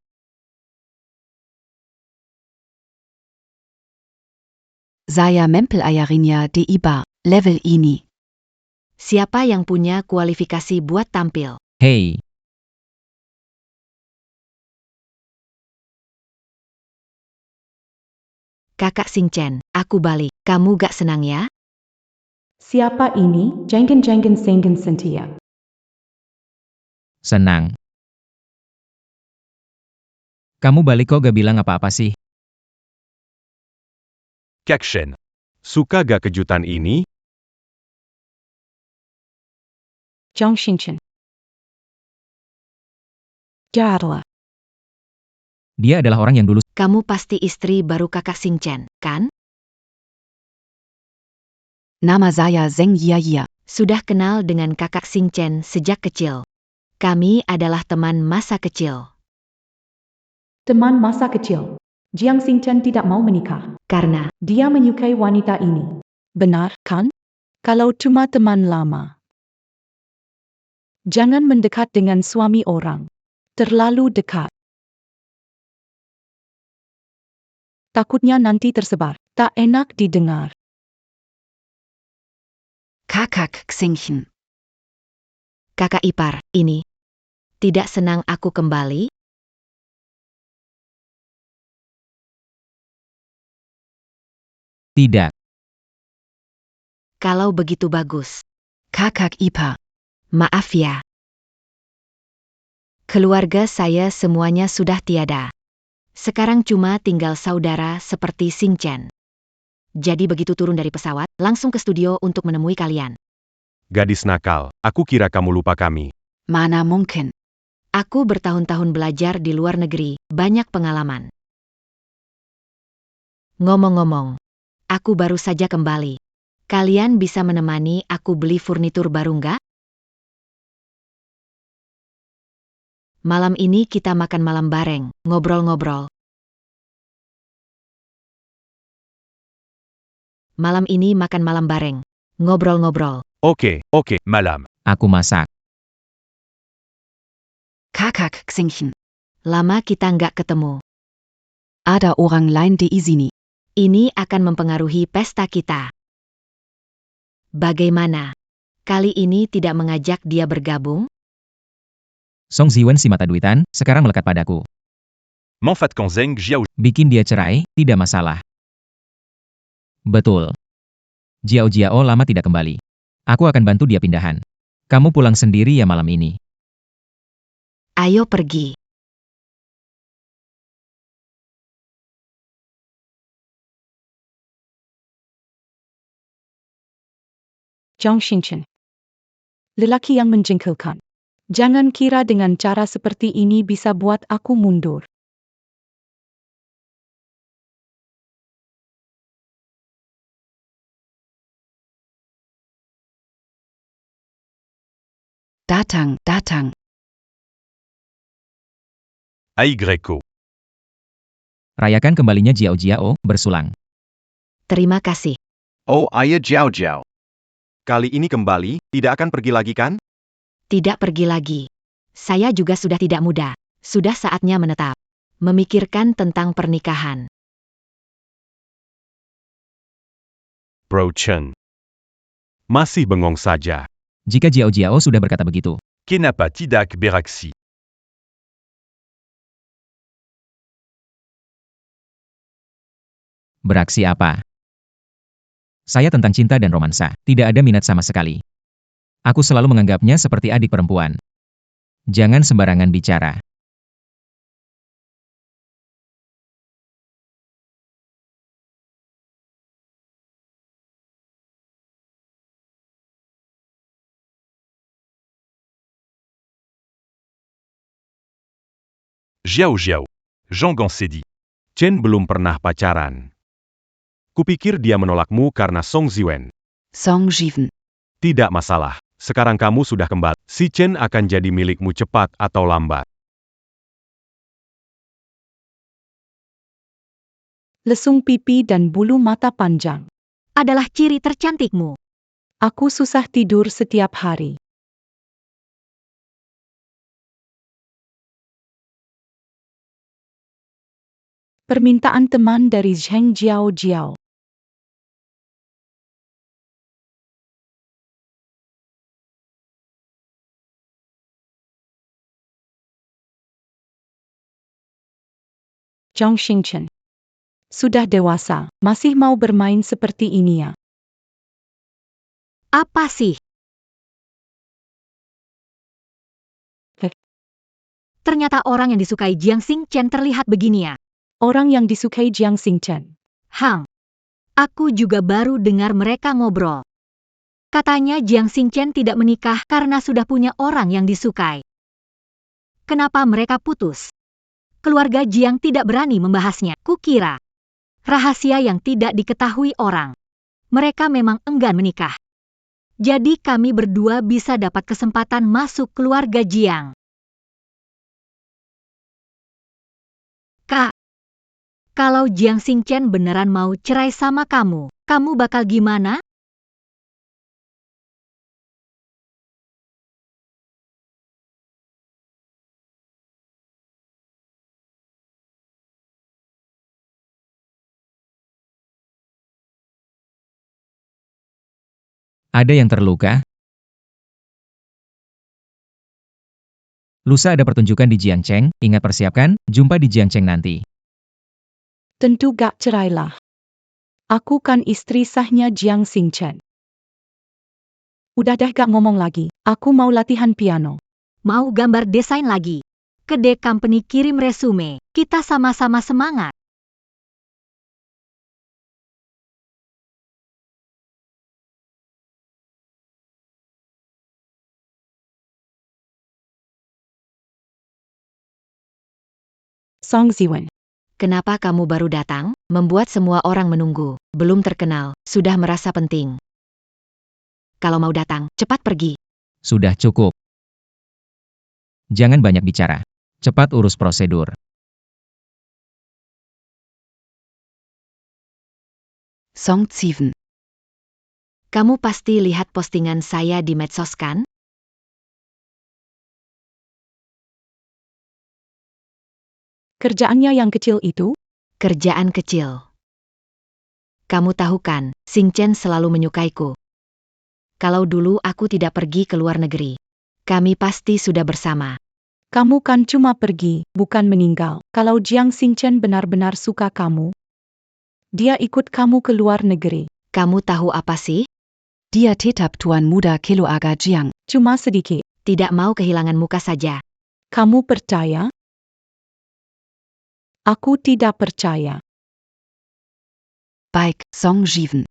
Saya mempelajarinya di bar level ini. Siapa yang punya kualifikasi buat tampil? Hei. Kakak Singchen, aku balik. Kamu gak senang ya? Siapa ini? Jangan Sengen Sentia. Senang. Kamu balik kok gak bilang apa-apa sih? Kekshen. Suka gak kejutan ini? Zhang Xinchen. Darla. Dia adalah orang yang dulu Kamu pasti istri baru kakak Singchen, kan? Nama saya Zheng Yaya. Sudah kenal dengan kakak Singchen sejak kecil. Kami adalah teman masa kecil. Teman masa kecil. Jiang Xingchen tidak mau menikah. Karena Dia menyukai wanita ini. Benar, kan? Kalau cuma teman lama. Jangan mendekat dengan suami orang. Terlalu dekat. Takutnya nanti tersebar. Tak enak didengar. Kakak Xingchen. kakak ipar, ini. Tidak senang aku kembali? tidak. Kalau begitu bagus. Kakak ipar. Maaf ya. Keluarga saya semuanya sudah tiada. Sekarang cuma tinggal saudara seperti Singchen. Jadi begitu turun dari pesawat, langsung ke studio untuk menemui kalian. Gadis nakal, aku kira kamu lupa kami. Mana mungkin. Aku bertahun-tahun belajar di luar negeri, banyak pengalaman. Ngomong-ngomong, aku baru saja kembali. Kalian bisa menemani aku beli furnitur baru nggak? Malam ini kita makan malam bareng, ngobrol-ngobrol. Malam ini makan malam bareng, ngobrol-ngobrol. Oke, malam. Aku masak. Kakak Xingchen. Lama kita nggak ketemu. Ada orang lain di sini. Ini akan mempengaruhi pesta kita. Bagaimana? Kali ini tidak mengajak dia bergabung? Song Ziwen si mata duitan, sekarang melekat padaku. Manfaat Kang Zeng Jiao. Bikin dia cerai, tidak masalah. Betul. Jiao Jiao lama tidak kembali. Aku akan bantu dia pindahan. Kamu pulang sendiri ya malam ini. Ayo pergi. Zhang Xingchen. Lelaki yang menjengkelkan. Jangan kira dengan cara seperti ini bisa buat aku mundur. Datang. Ai Greco. Rayakan kembalinya Jiao Jiao, bersulang. Terima kasih. Oh ayah Jiao Jiao. Kali ini kembali, tidak akan pergi lagi kan? Tidak pergi lagi. Saya juga sudah tidak muda. Sudah saatnya menetap. Memikirkan tentang pernikahan. Bro Chen. Masih bengong saja. Jika Jiao Jiao sudah berkata begitu, Kenapa tidak beraksi? beraksi apa? Saya tentang cinta dan romansa, tidak ada minat sama sekali. Aku selalu menganggapnya seperti adik perempuan. Jangan sembarangan bicara. Jiao Jiao. Jean Gansedi. Chen belum pernah pacaran. Kupikir dia menolakmu karena Song Ziwen. Song Jiven. Tidak masalah, sekarang kamu sudah kembali. Si Chen akan jadi milikmu cepat atau lambat. Lesung pipi dan bulu mata panjang. Adalah ciri tercantikmu. Aku susah tidur setiap hari. Permintaan teman dari Zheng Jiao Jiao. Zhang Xingchen. Sudah dewasa, masih mau bermain seperti ini ya? Apa sih? Ternyata orang yang disukai Jiang Xingchen terlihat begini ya. Orang yang disukai Jiang Xingchen. Hang. Aku juga baru dengar mereka ngobrol. Katanya Jiang Xingchen tidak menikah karena sudah punya orang yang disukai. Kenapa mereka putus? Keluarga Jiang tidak berani membahasnya. Kukira rahasia yang tidak diketahui orang. Mereka memang enggan menikah. Jadi kami berdua bisa dapat kesempatan masuk keluarga Jiang. Kak, kalau Jiang Xingchen beneran mau cerai sama kamu bakal gimana? Ada yang terluka? Lusa ada pertunjukan di Jiangcheng, ingat persiapkan, jumpa di Jiangcheng nanti. Tentu gak cerailah. Aku kan istri sahnya Jiang Xingchen. Udah deh gak ngomong lagi, aku mau latihan piano. Mau gambar desain lagi? Ke company kirim resume, kita sama-sama semangat. Song Ziwen. Kenapa kamu baru datang? Membuat semua orang menunggu. Belum terkenal, sudah merasa penting. Kalau mau datang, cepat pergi. Sudah cukup. Jangan banyak bicara. Cepat urus prosedur. Song Ziven. Kamu pasti lihat postingan saya di medsos kan? Kerjaannya yang kecil itu? Kerjaan kecil. Kamu tahu kan, Xing Chen selalu menyukaiku. Kalau dulu aku tidak pergi ke luar negeri, kami pasti sudah bersama. Kamu kan cuma pergi, bukan meninggal. Kalau Jiang Xingchen benar-benar suka kamu, dia ikut kamu ke luar negeri. Kamu tahu apa sih? Dia tetap Tuan Muda Keluarga Jiang. Cuma sedikit. Tidak mau kehilangan muka saja. Kamu percaya? Aku tidak percaya. Baik, Song Ziven.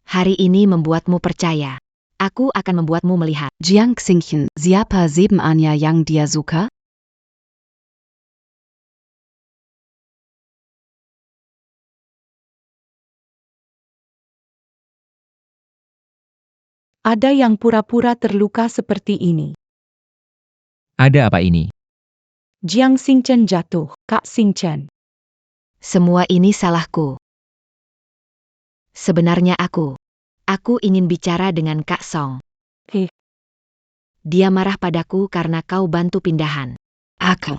Hari ini membuatmu percaya. Aku akan membuatmu melihat. Jiang Xingchen, siapa sebenarnya yang dia suka? Ada yang pura-pura terluka seperti ini. Ada apa ini? Jiang Xingchen jatuh, Kak Xingchen. Semua ini salahku. Sebenarnya aku ingin bicara dengan Kak Song. Heh. Dia marah padaku karena kau bantu pindahan. Aku.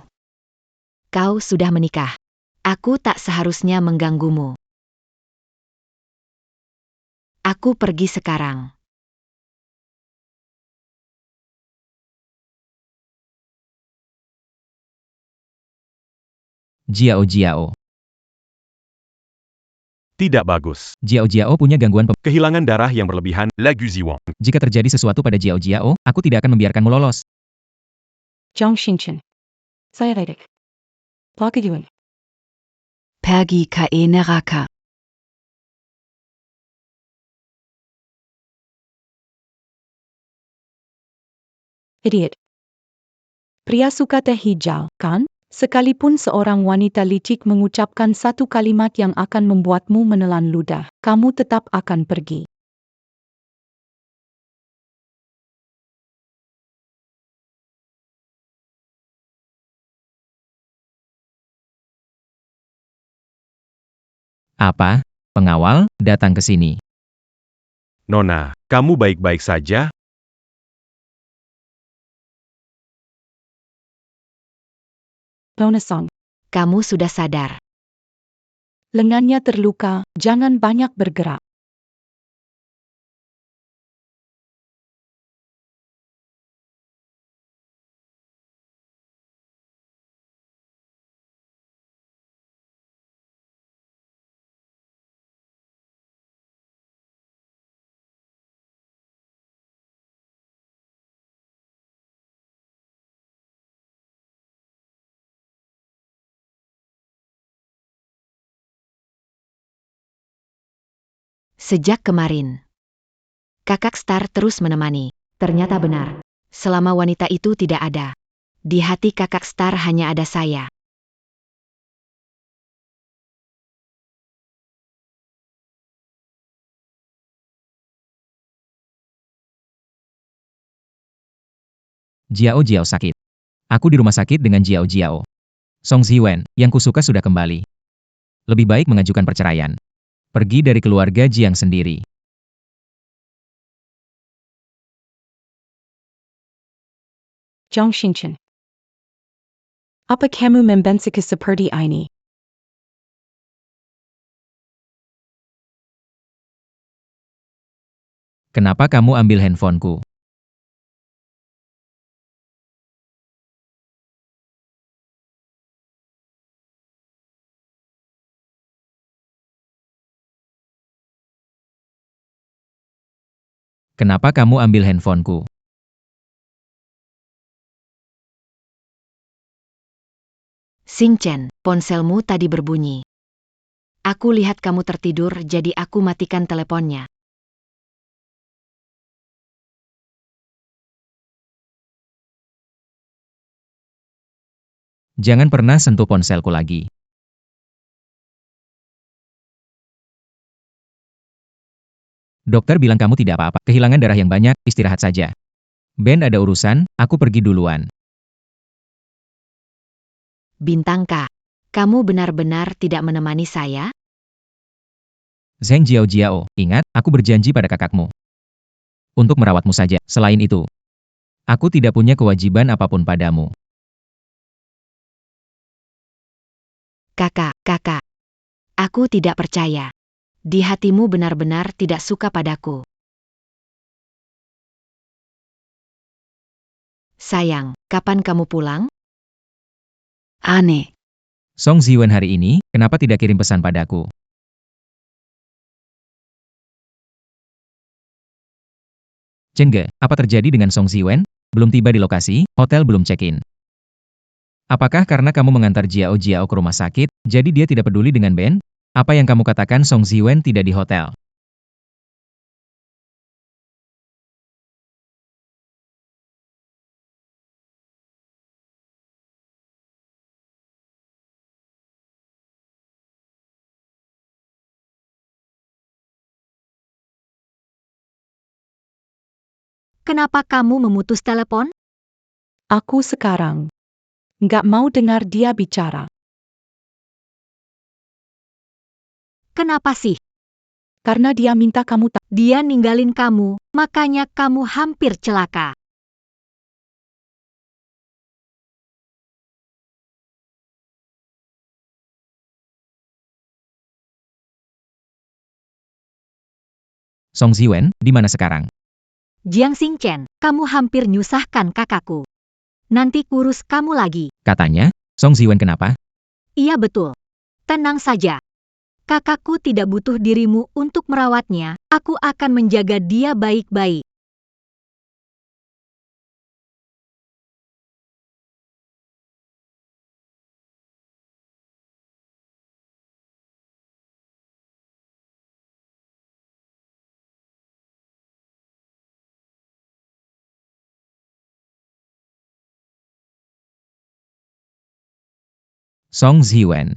Kau sudah menikah. Aku tak seharusnya mengganggumu. Aku pergi sekarang. Jiao Jiao. Tidak bagus. Jiao Jiao punya gangguan Kehilangan darah yang berlebihan. Lagu Ziwang. Jika terjadi sesuatu pada Jiao Jiao, aku tidak akan membiarkanmu lolos. Jiang Xingchen. Saya redek. Pelakuan. Pergi ke neraka. Idiot. Pria suka teh hijau, kan? Sekalipun seorang wanita licik mengucapkan satu kalimat yang akan membuatmu menelan ludah, kamu tetap akan pergi. Apa? Pengawal, datang ke sini. Nona, kamu baik-baik saja? Nona Song. Kamu sudah sadar. Lengannya terluka, jangan banyak bergerak. Sejak kemarin, Kakak Star terus menemani. Ternyata benar. Selama wanita itu tidak ada, di hati Kakak Star hanya ada saya. Jiao Jiao sakit. Aku di rumah sakit dengan Jiao Jiao. Song Ziwen, yang kusuka sudah kembali. Lebih baik mengajukan perceraian. Pergi dari keluarga Jiang sendiri. Jiang Xingchen. Apa kamu membenci seperti ini? Kenapa kamu ambil handphoneku? Kenapa kamu ambil handphoneku? Xing Chen, ponselmu tadi berbunyi. Aku lihat kamu tertidur jadi aku matikan teleponnya. Jangan pernah sentuh ponselku lagi. Dokter bilang kamu tidak apa-apa, kehilangan darah yang banyak, istirahat saja. Ben ada urusan, aku pergi duluan. Bintang K, kamu benar-benar tidak menemani saya? Zheng Jiao, ingat, aku berjanji pada kakakmu untuk merawatmu saja. Selain itu, aku tidak punya kewajiban apapun padamu. Kakak, aku tidak percaya. Di hatimu benar-benar tidak suka padaku. Sayang, kapan kamu pulang? Aneh. Song Ziwen hari ini, kenapa tidak kirim pesan padaku? Chengge, apa terjadi dengan Song Ziwen? Belum tiba di lokasi, hotel belum check-in. Apakah karena kamu mengantar Jiao ke rumah sakit, jadi dia tidak peduli dengan Ben? Apa yang kamu katakan Song Ziwen tidak di hotel? Kenapa kamu memutus telepon? Aku sekarang nggak mau dengar dia bicara. Kenapa sih? Karena dia minta kamu tak. Dia ninggalin kamu, makanya kamu hampir celaka. Song Ziwen, di mana sekarang? Jiang Xingchen, kamu hampir nyusahkan kakakku. Nanti kurus kamu lagi. Katanya, Song Ziwen kenapa? Iya betul. Tenang saja. Kakakku tidak butuh dirimu untuk merawatnya, aku akan menjaga dia baik-baik. Song Ziwen.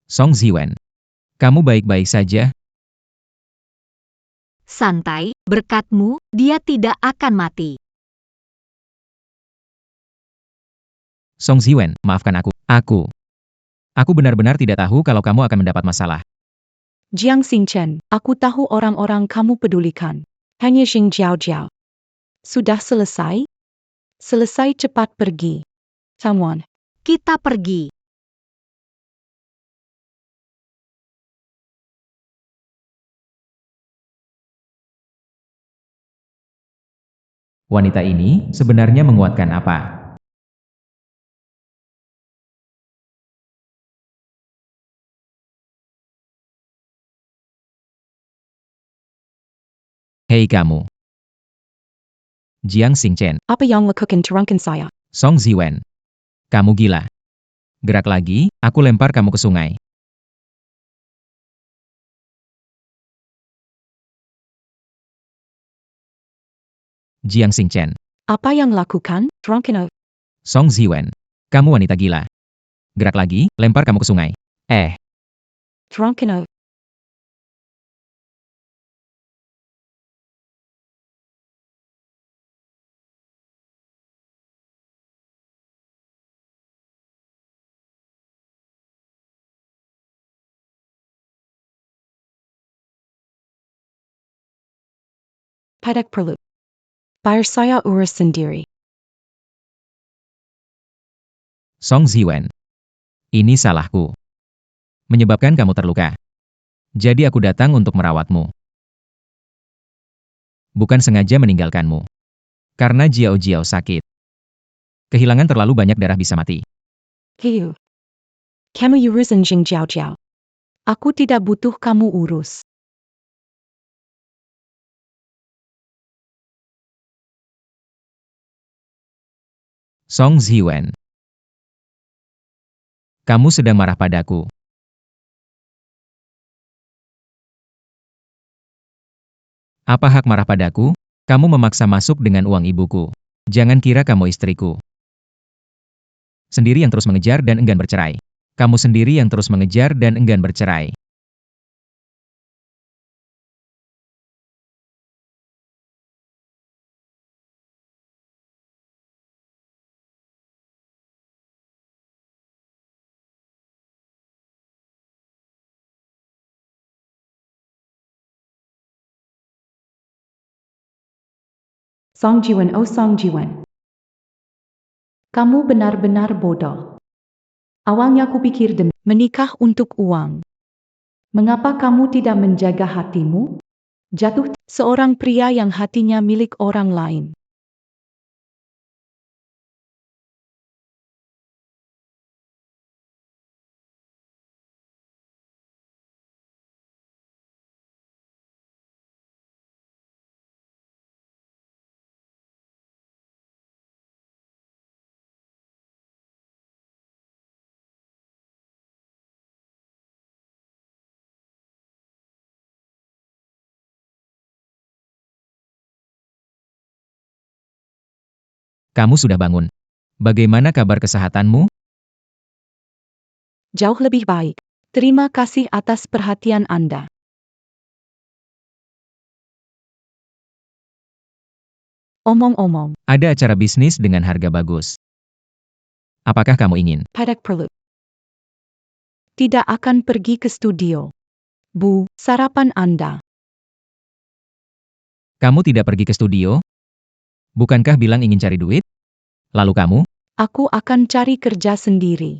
Song Ziwen. Kamu baik-baik saja? Santai, berkatmu, dia tidak akan mati. Song Ziwen, maafkan aku. Aku benar-benar tidak tahu kalau kamu akan mendapat masalah. Jiang Xingchen, aku tahu orang-orang kamu pedulikan. Hanya Xing Jiao. Sudah selesai? Selesai cepat pergi. Someone. Kita pergi. Wanita ini sebenarnya menguatkan apa? Hei kamu. Jiang Xingchen, Apa yang lakukan drunken saya? Song Ziwen. Kamu gila. Gerak lagi, aku lempar kamu ke sungai. Jiang Xingchen, Apa yang lakukan? Drunken. Song Ziwen. Kamu wanita gila. Gerak lagi, lempar kamu ke sungai. Drunken. Padak perlu. Bayar saya urus sendiri. Song Ziwen. Ini salahku. Menyebabkan kamu terluka. Jadi aku datang untuk merawatmu. Bukan sengaja meninggalkanmu. Karena Jiao sakit. Kehilangan terlalu banyak darah bisa mati. Hiu. Kamu urusan Xing Jiao. Aku tidak butuh kamu urus. Song Ziwen. Kamu sedang marah padaku. Apa hak marah padaku? Kamu memaksa masuk dengan uang ibuku. Jangan kira kamu istriku. Sendiri yang terus mengejar dan enggan bercerai. Kamu sendiri yang terus mengejar dan enggan bercerai. Song Jiwen, oh Song Jiwen. Kamu benar-benar bodoh. Awalnya kupikir demi menikah untuk uang. Mengapa kamu tidak menjaga hatimu? Jatuh seorang pria yang hatinya milik orang lain. Kamu sudah bangun. Bagaimana kabar kesehatanmu? Jauh lebih baik. Terima kasih atas perhatian Anda. Omong-omong, Ada acara bisnis dengan harga bagus. Apakah kamu ingin? padak perlu. Tidak akan pergi ke studio. Bu, sarapan Anda. Kamu tidak pergi ke studio? Bukankah bilang ingin cari duit? Lalu kamu? Aku akan cari kerja sendiri.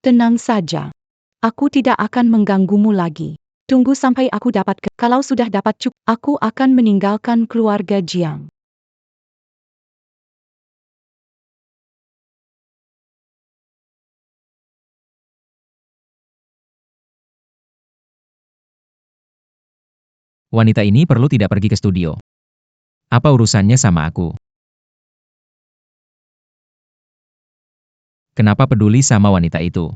Tenang saja. Aku tidak akan mengganggumu lagi. Tunggu sampai aku dapat kalau sudah dapat aku akan meninggalkan keluarga Jiang. Wanita ini perlu tidak pergi ke studio. Apa urusannya sama aku? Kenapa peduli sama wanita itu?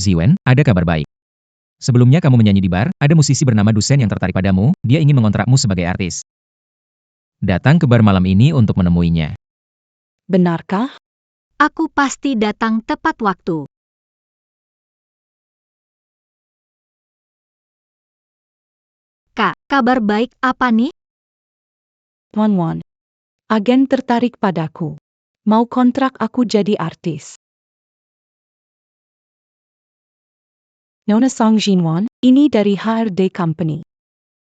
Ziwen, ada kabar baik. Sebelumnya kamu menyanyi di bar, ada musisi bernama Dusen yang tertarik padamu, dia ingin mengontrakmu sebagai artis. Datang ke bar malam ini untuk menemuinya. Benarkah? Aku pasti datang tepat waktu. Kak, kabar baik apa nih? Wan, agen tertarik padaku. Mau kontrak aku jadi artis. Nona Song Jinwon, ini dari HRD Company.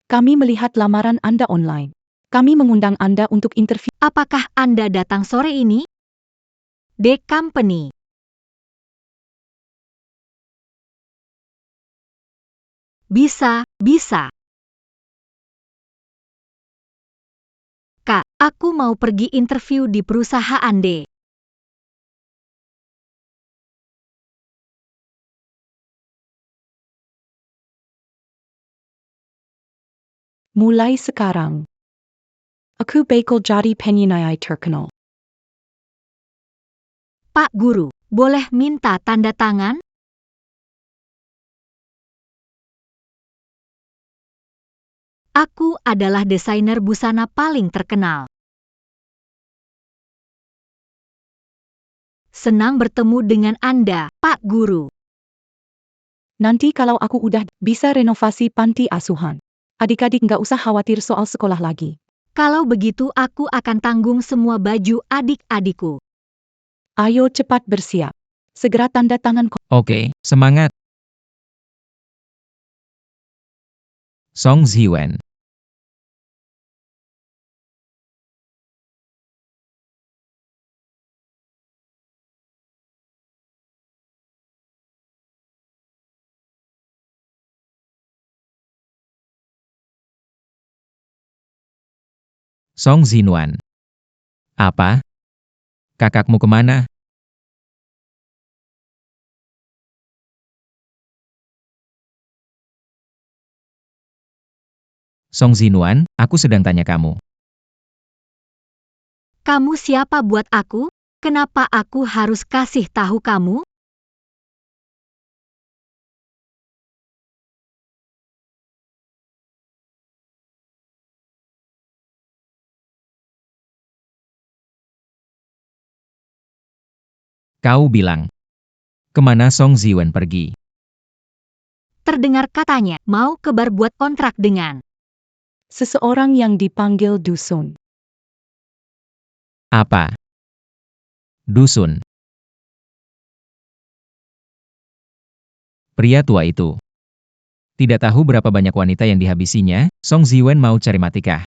Kami melihat lamaran Anda online. Kami mengundang Anda untuk interview. Apakah Anda datang sore ini? The Company. Bisa. Kak, aku mau pergi interview di perusahaan D. Mulai sekarang. Aku bakal jadi penyanyi terkenal. Pak Guru, boleh minta tanda tangan? Aku adalah desainer busana paling terkenal. Senang bertemu dengan Anda, Pak Guru. Nanti kalau aku udah bisa renovasi panti asuhan. Adik-adik nggak usah khawatir soal sekolah lagi. Kalau begitu aku akan tanggung semua baju adik-adikku. Ayo cepat bersiap. Segera tanda tangan. Oke, semangat. Song Ziwen. Song Zinuan. Apa? Kakakmu kemana? Song Zinuan, aku sedang tanya kamu. Kamu siapa buat aku? Kenapa aku harus kasih tahu kamu? Kau bilang. Kemana Song Ziwen pergi? Terdengar katanya mau ke bar buat kontrak dengan Seseorang yang dipanggil Dusun. Apa? Dusun. Pria tua itu. Tidak tahu berapa banyak wanita yang dihabisinya, Song Ziwen mau cari matikah?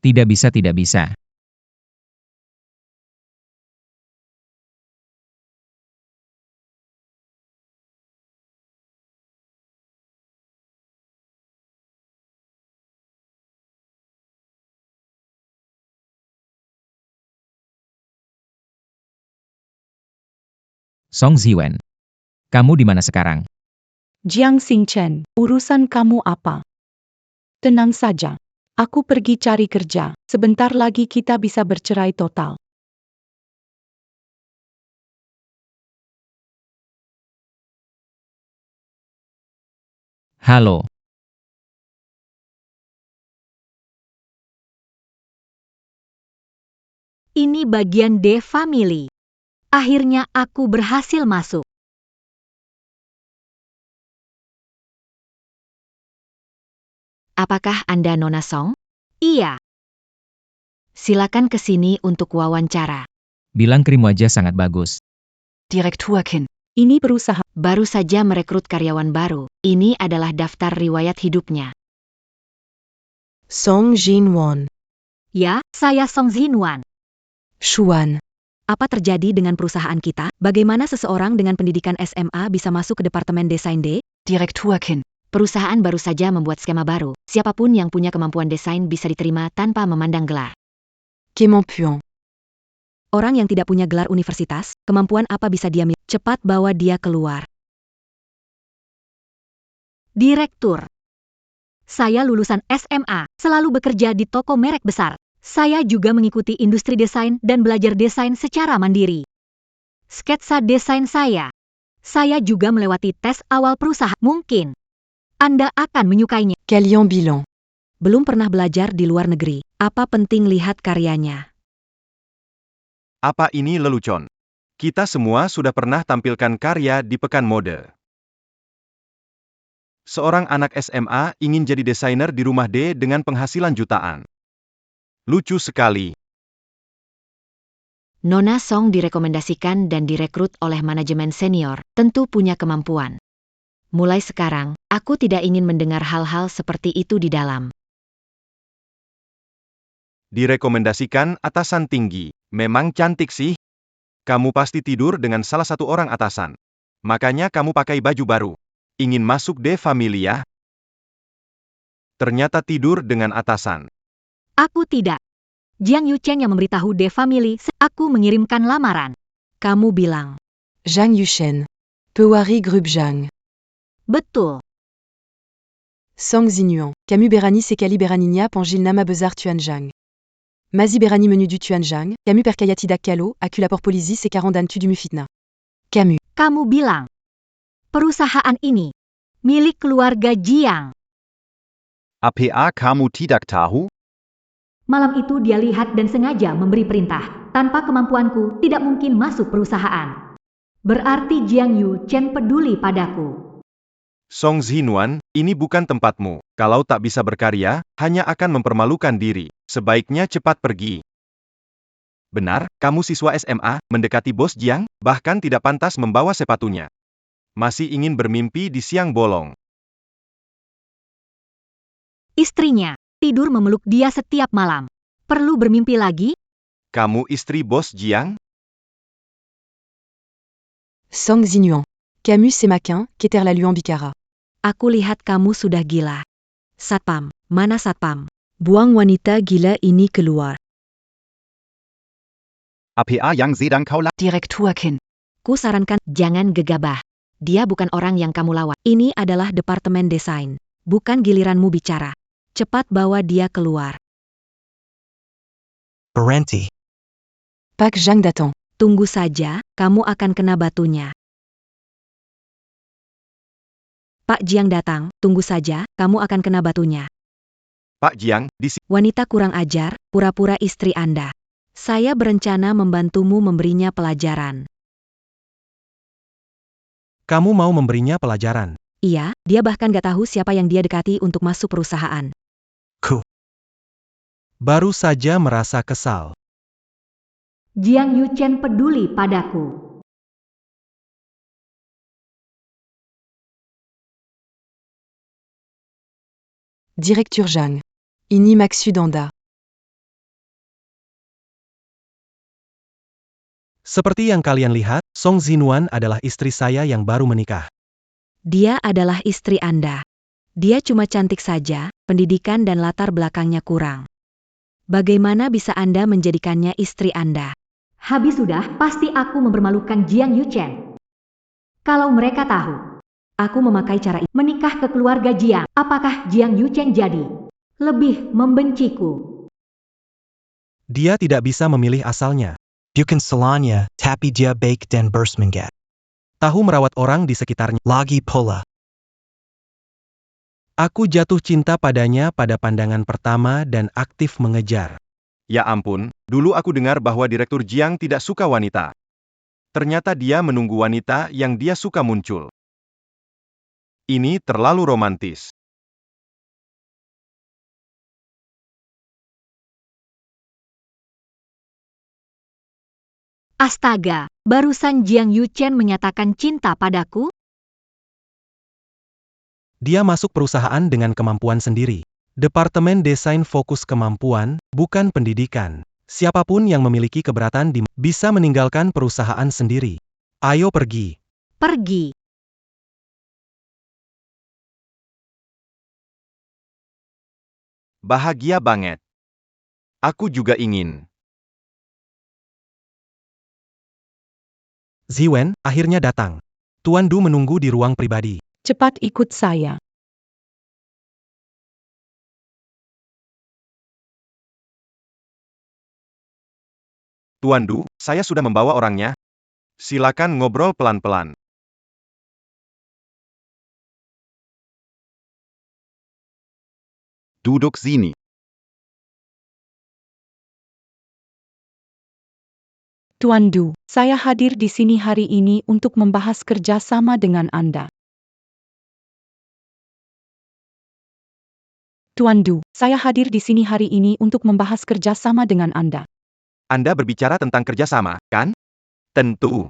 Tidak bisa, tidak bisa. Song Ziwen. Kamu di mana sekarang? Jiang Xingchen, urusan kamu apa? Tenang saja. Aku pergi cari kerja. Sebentar lagi kita bisa bercerai total. Halo. ini bagian D Family. Akhirnya aku berhasil masuk. Apakah Anda Nona Song? Iya, Silakan ke sini untuk wawancara. Bilang krim wajah sangat bagus. Direkturkin. Ini perusahaan. Baru saja merekrut karyawan baru. Ini adalah daftar riwayat hidupnya. Song Jinwon. ya, saya Song Jinwan. Shuan. Apa terjadi dengan perusahaan kita? Bagaimana seseorang dengan pendidikan SMA bisa masuk ke Departemen Desain D? Direkturkin. Perusahaan baru saja membuat skema baru. Siapapun yang punya kemampuan desain bisa diterima tanpa memandang gelar. Kemampuan. Orang yang tidak punya gelar universitas, kemampuan apa bisa dia miliki? Cepat bawa dia keluar. Direktur. Saya lulusan SMA, selalu bekerja di toko merek besar. Saya juga mengikuti industri desain dan belajar desain secara mandiri. Sketsa desain saya. Saya juga melewati tes awal perusahaan. Mungkin Anda akan menyukainya. Kalian bilang. Belum pernah belajar di luar negeri. Apa penting lihat karyanya? Apa ini lelucon? Kita semua sudah pernah tampilkan karya di Pekan Mode. Seorang anak SMA ingin jadi desainer di rumah D dengan penghasilan jutaan. Lucu sekali. Nona Song direkomendasikan dan direkrut oleh manajemen senior, tentu punya kemampuan. Mulai sekarang, aku tidak ingin mendengar hal-hal seperti itu di dalam. Direkomendasikan atasan tinggi. Memang cantik sih. Kamu pasti tidur dengan salah satu orang atasan. Makanya kamu pakai baju baru. Ingin masuk D Family ya? Ternyata tidur dengan atasan. Aku tidak. Jiang Yuchen yang memberitahu The Family, aku mengirimkan lamaran. Kamu bilang. Zhang Yushen. Pewari Group Zhang. Betul. Song Zinuan. Camus Berani Sekali Beraninia Pangil Nama Bezar Tuan Zhang. Mazi Berani Menu du Tuan Zhang. Camus Perkayati Dak Kalo. Aculapor Polisi Sekarandan Tu du Mufitna. Camus. Kamu bilang. Perusahaan ini milik keluarga Jiang. APA kamu tidak tahu? Malam itu dia lihat dan sengaja memberi perintah. Tanpa kemampuanku, tidak mungkin masuk perusahaan. Berarti Jiang Yuchen peduli padaku. Song Jinwan, ini bukan tempatmu. Kalau tak bisa berkarya, hanya akan mempermalukan diri. Sebaiknya cepat pergi. Benar, kamu siswa SMA, mendekati bos Jiang, bahkan tidak pantas membawa sepatunya. Masih ingin bermimpi di siang bolong. Istrinya tidur memeluk dia setiap malam. Perlu bermimpi lagi? Kamu istri bos Jiang? Song Zinuan. Camus Semakin. Keter la Luan Bicara. Aku lihat kamu sudah gila. Satpam, mana satpam? Buang wanita gila ini keluar. APA yang sedang kau lakukan. Direkturkin. Ku sarankan jangan gegabah. Dia bukan orang yang kamu lawan. Ini adalah departemen desain. Bukan giliranmu bicara. Cepat bawa dia keluar. Parenti. Pak Zhang datang. Tunggu saja, kamu akan kena batunya. Pak Jiang datang, tunggu saja, kamu akan kena batunya. Pak Jiang, di sini. Wanita kurang ajar, pura-pura istri Anda. Saya berencana membantumu memberinya pelajaran. Kamu mau memberinya pelajaran. Iya, dia bahkan gak tahu siapa yang dia dekati untuk masuk perusahaan. Baru saja merasa kesal. Jiang Yuchen peduli padaku. Directeur Zhang. Ini maksud Anda. Seperti yang kalian lihat, Song Zinuan adalah istri saya yang baru menikah. Dia adalah istri Anda. Dia cuma cantik saja, pendidikan dan latar belakangnya kurang. Bagaimana bisa Anda menjadikannya istri Anda? Habis sudah, pasti aku mempermalukan Jiang Yuchen. Kalau mereka tahu, aku memakai cara ini menikah ke keluarga Jiang, apakah Jiang Yuchen jadi lebih membenciku? Dia tidak bisa memilih asalnya. Bukan salahnya, tapi dia baik dan bersemangat. Tahu merawat orang di sekitarnya. Lagi pula. Aku jatuh cinta padanya pada pandangan pertama dan aktif mengejar. Ya ampun, dulu aku dengar bahwa Direktur Jiang tidak suka wanita. Ternyata dia menunggu wanita yang dia suka muncul. Ini terlalu romantis. Astaga, barusan Jiang Yuchen menyatakan cinta padaku? Dia masuk perusahaan dengan kemampuan sendiri. Departemen desain fokus kemampuan, bukan pendidikan. Siapapun yang memiliki keberatan bisa meninggalkan perusahaan sendiri. Ayo pergi. Pergi. Bahagia banget. Aku juga ingin. Ziwen akhirnya datang. Tuan Du menunggu di ruang pribadi. Cepat ikut saya. Tuan Du, saya sudah membawa orangnya. Silakan ngobrol pelan-pelan. Duduk sini. Tuan Du, saya hadir di sini hari ini untuk membahas kerjasama dengan Anda. Tuan Du, saya hadir di sini hari ini untuk membahas kerjasama dengan Anda. Anda berbicara tentang kerjasama, kan? Tentu.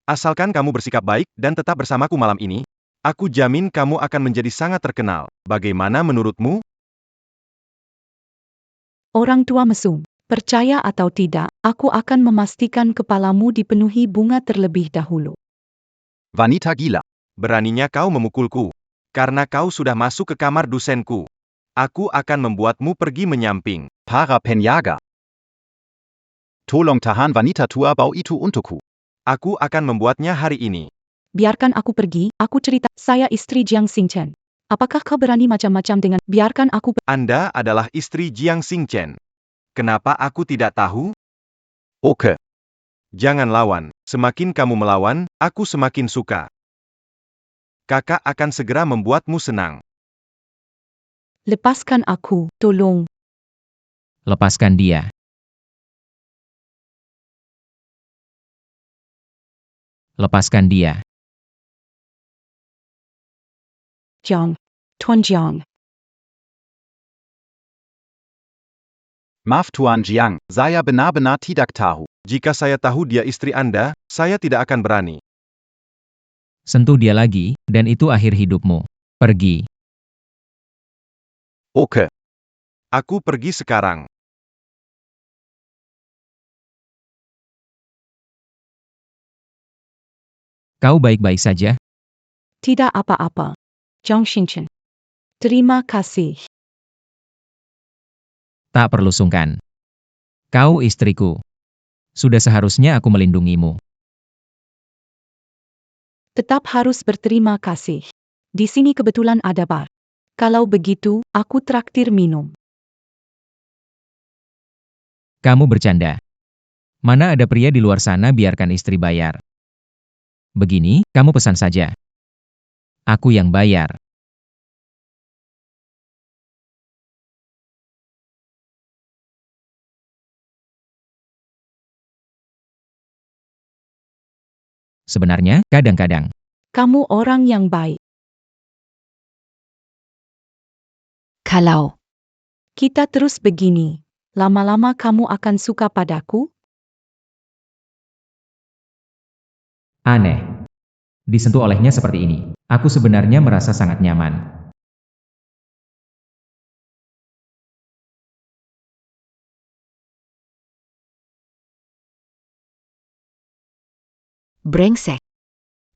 Asalkan kamu bersikap baik dan tetap bersamaku malam ini, aku jamin kamu akan menjadi sangat terkenal. Bagaimana menurutmu? Orang tua mesum. Percaya atau tidak, aku akan memastikan kepalamu dipenuhi bunga terlebih dahulu. Wanita gila. Beraninya kau memukulku. Karena kau sudah masuk ke kamar dosenku. Aku akan membuatmu pergi menyamping. Para penjaga. Tolong tahan wanita tua bau itu untukku. Aku akan membuatnya hari ini. Biarkan aku pergi, aku cerita, saya istri Jiang Xingchen. Apakah kau berani macam-macam dengan, biarkan aku Anda adalah istri Jiang Xingchen. Kenapa aku tidak tahu? Oke. Jangan lawan. Semakin kamu melawan, aku semakin suka. Kakak akan segera membuatmu senang. lepaskan aku, tolong. Lepaskan dia. Lepaskan dia. Jiang. Tuan Jiang. Maaf Tuan Jiang, saya benar-benar tidak tahu. Jika saya tahu dia istri Anda, saya tidak akan berani. Sentuh dia lagi, dan itu akhir hidupmu. Pergi. Oke. Aku pergi sekarang. Kau baik-baik saja? Tidak apa-apa. Jiang Xingchen. Terima kasih. Tak perlu sungkan. Kau istriku. Sudah seharusnya aku melindungimu. Tetap harus berterima kasih. Di sini kebetulan ada bar. Kalau begitu, aku traktir minum. Kamu bercanda. Mana ada pria di luar sana biarkan istri bayar. Begini, kamu pesan saja. Aku yang bayar. Sebenarnya, kadang-kadang, Kamu orang yang baik. Kalau Kita terus begini. Lama-lama kamu akan suka padaku? aneh. Disentuh olehnya seperti ini. Aku sebenarnya merasa sangat nyaman. brengsek.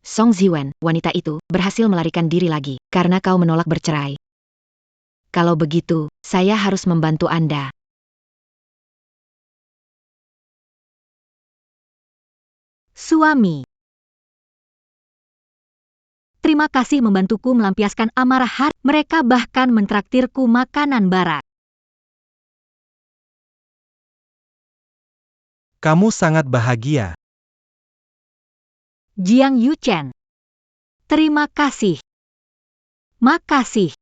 Song Ziwen, wanita itu, berhasil melarikan diri lagi, karena kau menolak bercerai. Kalau begitu, saya harus membantu Anda. Suami. Terima kasih membantuku melampiaskan amarah hati. Mereka bahkan mentraktirku makanan barat. Kamu sangat bahagia. Jiang Yuchen. Terima kasih. Makasih.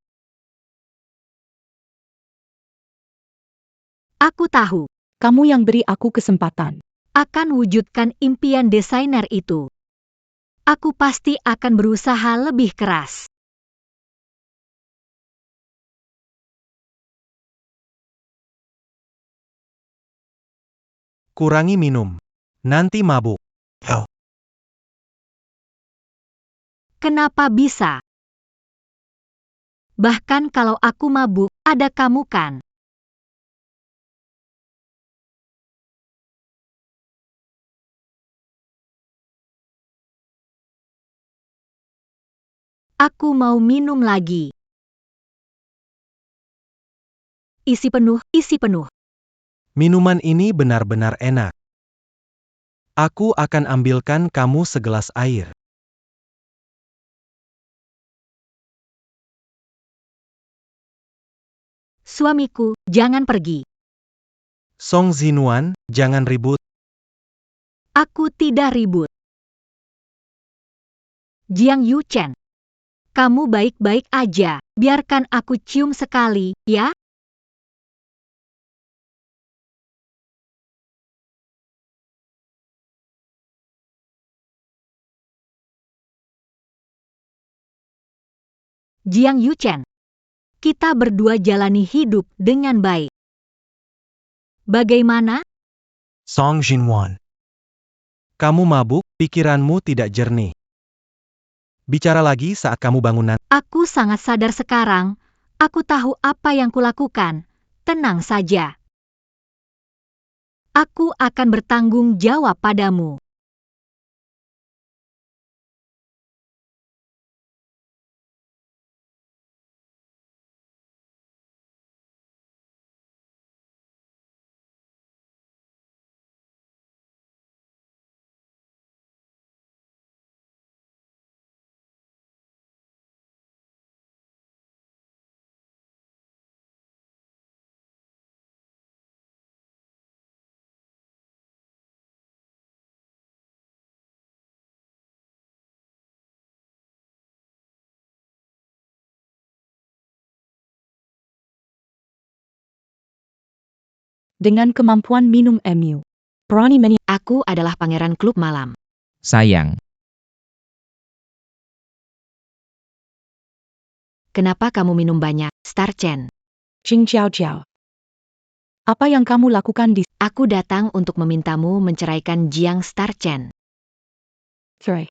Aku tahu, Kamu yang beri aku kesempatan. akan wujudkan impian desainer itu. Aku pasti akan berusaha lebih keras. Kurangi minum. Nanti mabuk. Kenapa bisa? Bahkan kalau aku mabuk, ada kamu kan? Aku mau minum lagi. Isi penuh, isi penuh. Minuman ini benar-benar enak. Aku akan ambilkan kamu segelas air. Suamiku, jangan pergi. Song Zinuan, jangan ribut. Aku tidak ribut. Jiang Yuchen. Kamu baik-baik aja. Biarkan aku cium sekali, ya? Jiang Yuchen. Kita berdua jalani hidup dengan baik. Bagaimana? Song Jinwan. Kamu mabuk, pikiranmu tidak jernih. Bicara lagi saat kamu bangun nanti. Aku sangat sadar sekarang. Aku tahu apa yang kulakukan. Tenang saja. Aku akan bertanggung jawab padamu. Dengan kemampuan minum MU. Berani meni. Aku adalah pangeran klub malam. sayang. Kenapa kamu minum banyak, Star Chen? Jing Jiao Jiao. Apa yang kamu lakukan di Aku datang untuk memintamu menceraikan Jiang Star Chen. Cerai?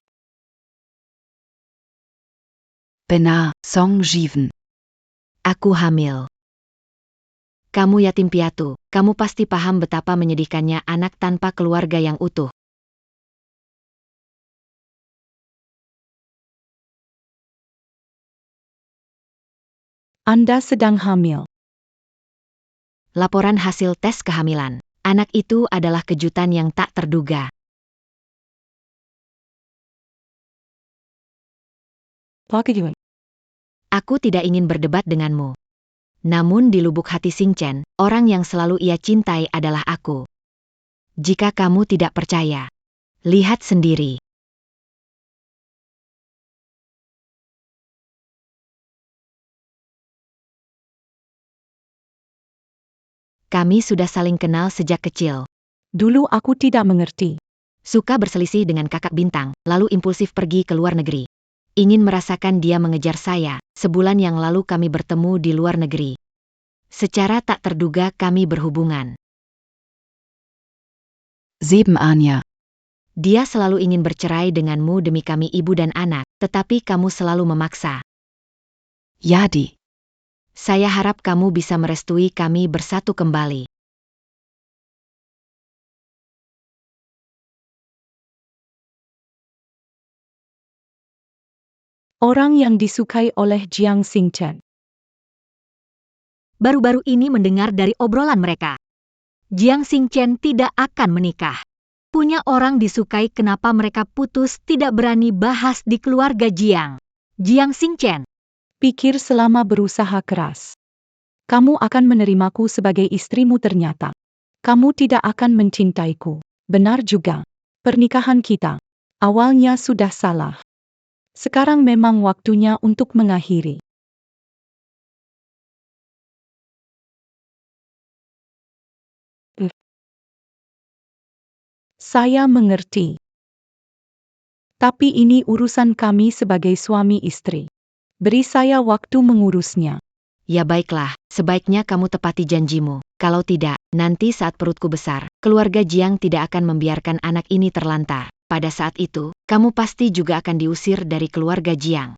Benar, Song Jiven. Aku hamil. Kamu yatim piatu, kamu pasti paham betapa menyedihkannya anak tanpa keluarga yang utuh. Anda sedang hamil. Laporan hasil tes kehamilan. Anak itu adalah kejutan yang tak terduga. Pelakuan. Aku tidak ingin berdebat denganmu. Namun di lubuk hati Xing Chen, orang yang selalu ia cintai adalah aku. Jika kamu tidak percaya, lihat sendiri. Kami sudah saling kenal sejak kecil. Dulu aku tidak mengerti. Suka berselisih dengan kakak Bintang, lalu impulsif pergi ke luar negeri. Ingin merasakan dia mengejar saya. Sebulan yang lalu kami bertemu di luar negeri. Secara tak terduga kami berhubungan. 7 Anja. Dia selalu ingin bercerai denganmu demi kami ibu dan anak, tetapi kamu selalu memaksa. Jadi. Saya harap kamu bisa merestui kami bersatu kembali. Orang yang disukai oleh Jiang Xingchen. Baru-baru ini mendengar dari obrolan mereka. Jiang Xingchen tidak akan menikah. Punya orang disukai, kenapa mereka putus tidak berani bahas di keluarga Jiang. Jiang Xingchen. Pikir selama berusaha keras. Kamu akan menerimaku sebagai istrimu, ternyata. Kamu tidak akan mencintaiku. Benar juga. Pernikahan kita awalnya sudah salah. Sekarang memang waktunya untuk mengakhiri. Saya mengerti. Tapi ini urusan kami sebagai suami istri. Beri saya waktu mengurusnya. Ya baiklah, sebaiknya kamu tepati janjimu. Kalau tidak, nanti saat perutku besar, keluarga Jiang tidak akan membiarkan anak ini terlantar. Pada saat itu, kamu pasti juga akan diusir dari keluarga Jiang.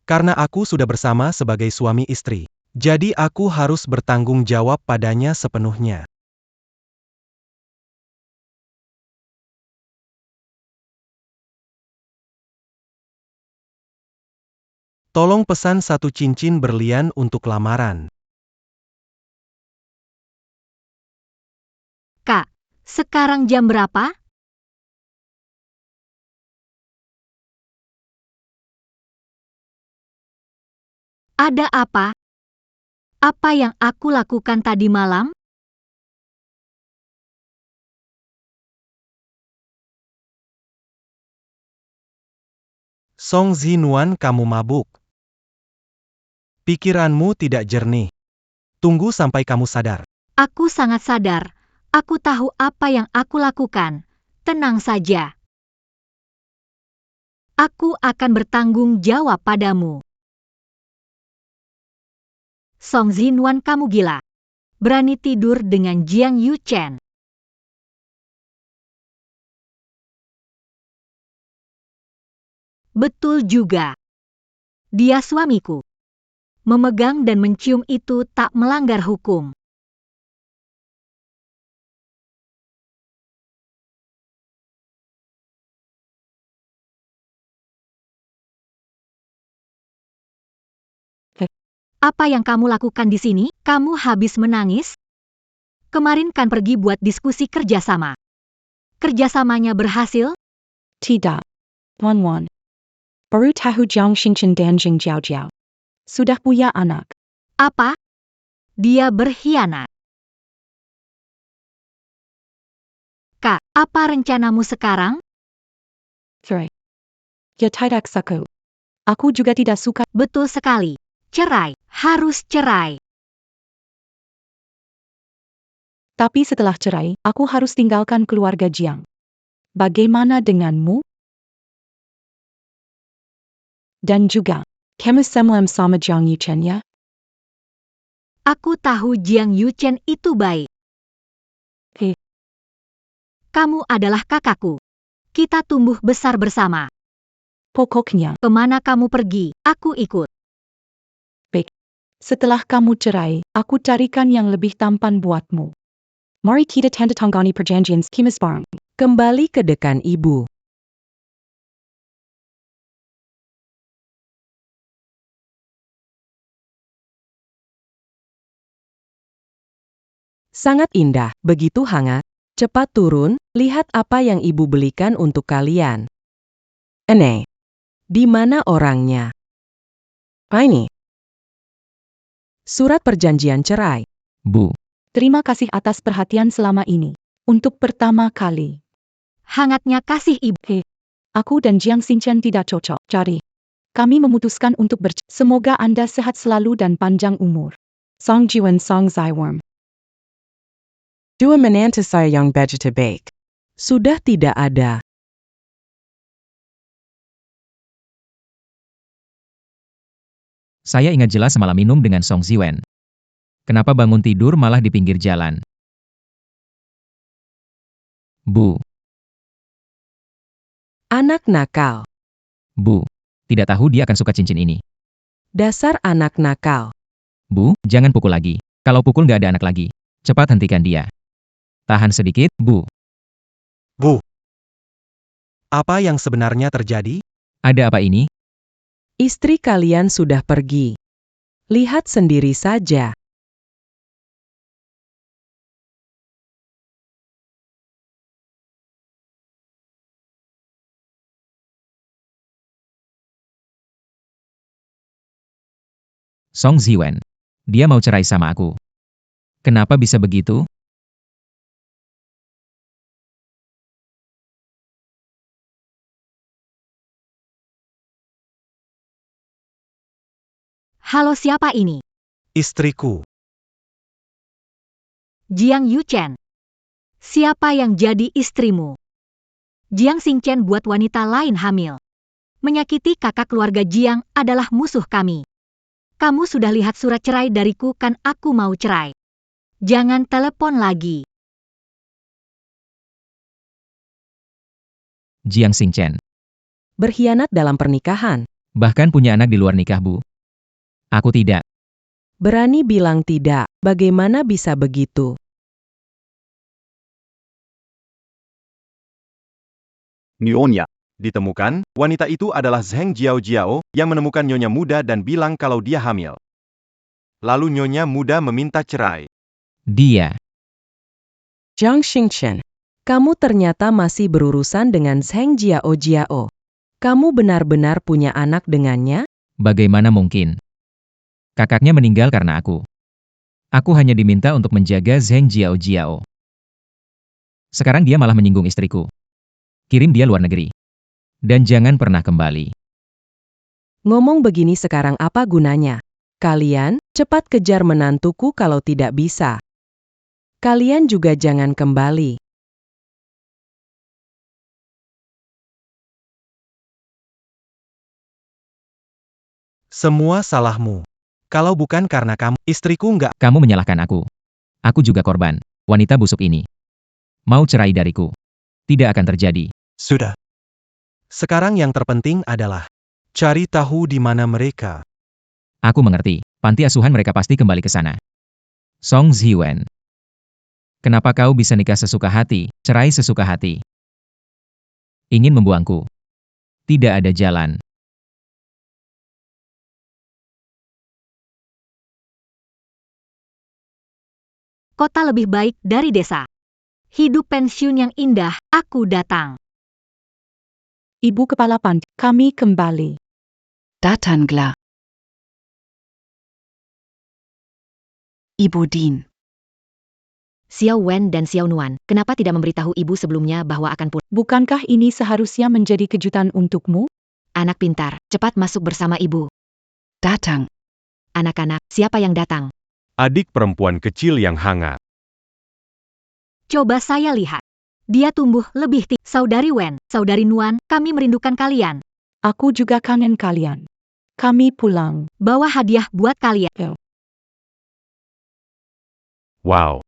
Karena aku sudah bersama sebagai suami istri, jadi aku harus bertanggung jawab padanya sepenuhnya. Tolong pesan 1 cincin berlian untuk lamaran. Kak, sekarang jam berapa? Ada apa? Apa yang aku lakukan tadi malam? Song Zinuan, kamu mabuk. Pikiranmu tidak jernih. Tunggu sampai kamu sadar. Aku sangat sadar. Aku tahu apa yang aku lakukan. Tenang saja. Aku akan bertanggung jawab padamu. Song Zinuan, kamu gila. Berani tidur dengan Jiang Yuchen. Betul juga. Dia suamiku. Memegang dan mencium itu tak melanggar hukum. Apa yang kamu lakukan di sini? Kamu habis menangis? Kemarin kan pergi buat diskusi kerjasama. Kerjasamanya berhasil? Tidak. Wan. Baru tahu Jiang Xingchen dan Jing Jiao. Sudah punya anak. Apa? Dia berkhianat. Kak, apa rencanamu sekarang? Cerai. Ya tidak suka. Aku juga tidak suka. Betul sekali. Cerai. Harus cerai. Tapi setelah cerai, aku harus tinggalkan keluarga Jiang. Bagaimana denganmu? Dan juga, kamu semua sama Jiang Yuchen ya? Aku tahu Jiang Yuchen itu baik. Kamu adalah kakakku. Kita tumbuh besar bersama. Pokoknya, Kemana kamu pergi, aku ikut. setelah kamu cerai, aku carikan yang lebih tampan buatmu. Mari kita tanda tangani perjanjian Kimas bareng. Kembali ke dekan ibu. Sangat indah, begitu hangat. Cepat turun, lihat apa yang ibu belikan untuk kalian. Ene, di mana orangnya? Ini. Surat perjanjian cerai. Bu, Terima kasih atas perhatian selama ini. Untuk pertama kali, Hangatnya kasih ibu. aku dan Jiang Xinchen tidak cocok. Cari. Kami memutuskan untuk Semoga Anda sehat selalu dan panjang umur. Song Jiwen Song Zaiworm. Dua menantu saya yang begitu baik. Sudah tidak ada. saya ingat jelas semalam minum dengan Song Ziwen. Kenapa bangun tidur malah di pinggir jalan? Bu, Anak nakal. Bu, tidak tahu dia akan suka cincin ini. Dasar anak nakal. Bu, jangan pukul lagi. Kalau pukul nggak ada anak lagi. Cepat hentikan dia. Tahan sedikit, Bu. Bu. Apa yang sebenarnya terjadi? Ada apa ini? Istri kalian sudah pergi. Lihat sendiri saja. Song Ziwen. Dia mau cerai sama aku. Kenapa bisa begitu? Halo, siapa ini? Istriku. Jiang Yuchen. Siapa yang jadi istrimu? Jiang Xinchen buat wanita lain hamil. Menyakiti kakak keluarga Jiang adalah musuh kami. Kamu sudah lihat surat cerai dariku kan aku mau cerai. Jangan telepon lagi. Jiang Xinchen. Berkhianat dalam pernikahan. Bahkan punya anak di luar nikah, Bu. Aku tidak. Berani bilang tidak. Bagaimana bisa begitu? Nyonya. Ditemukan, wanita itu adalah Zheng Jiao yang menemukan Nyonya muda dan bilang kalau dia hamil. Lalu Nyonya muda meminta cerai. Dia. Jiang Xingchen. Kamu ternyata masih berurusan dengan Zheng Jiao. Kamu benar-benar punya anak dengannya? Bagaimana mungkin? Kakaknya meninggal karena aku. Aku hanya diminta untuk menjaga Zheng Jiao. Sekarang dia malah menyinggung istriku. Kirim dia luar negeri. Dan jangan pernah kembali. Ngomong begini sekarang apa gunanya? Kalian, cepat kejar menantuku kalau tidak bisa. Kalian juga jangan kembali. Semua salahmu. Kalau bukan karena kamu, istriku nggak. Kamu menyalahkan aku. Aku juga korban. Wanita busuk ini. Mau cerai dariku. Tidak akan terjadi. Sudah. Sekarang yang terpenting adalah cari tahu di mana mereka. Aku mengerti. Panti asuhan mereka pasti kembali ke sana. Song Ziwen. Kenapa kau bisa nikah sesuka hati, cerai sesuka hati? Ingin membuangku. Tidak ada jalan. Kota lebih baik dari desa. Hidup pensiun yang indah, aku datang. Ibu Kepala Panti, kami kembali. Datanglah. Ibu Din. Xiao Wen dan Xiao Nuan, kenapa tidak memberitahu ibu sebelumnya bahwa akan pulang? Bukankah ini seharusnya menjadi kejutan untukmu? Anak pintar, cepat masuk bersama ibu. Datang. Anak-anak, siapa yang datang? Adik perempuan kecil yang hangat. Coba saya lihat. Dia tumbuh lebih tinggi. Saudari Wen, Saudari Nuan, kami merindukan kalian. Aku juga kangen kalian. Kami pulang. Bawa hadiah buat kalian. Wow.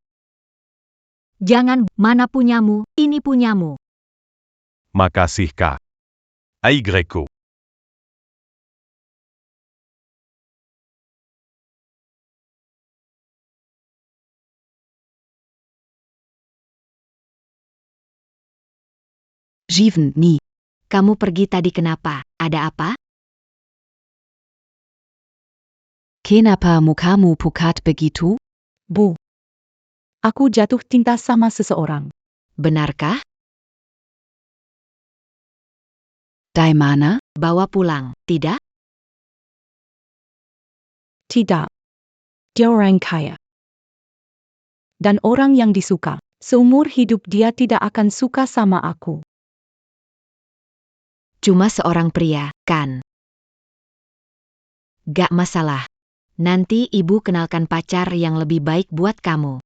Jangan, mana punyamu, ini punyamu. Makasih Kak. Aigreku. Jiven Ni. Kamu pergi tadi kenapa? Ada apa? Kenapa mukamu pucat begitu? Bu. Aku jatuh cinta sama seseorang. Benarkah? Di mana? Bawa pulang, tidak? Tidak. Dia orang kaya. Dan orang yang disuka. Seumur hidup dia tidak akan suka sama aku. Cuma seorang pria, kan? Gak masalah. Nanti ibu kenalkan pacar yang lebih baik buat kamu.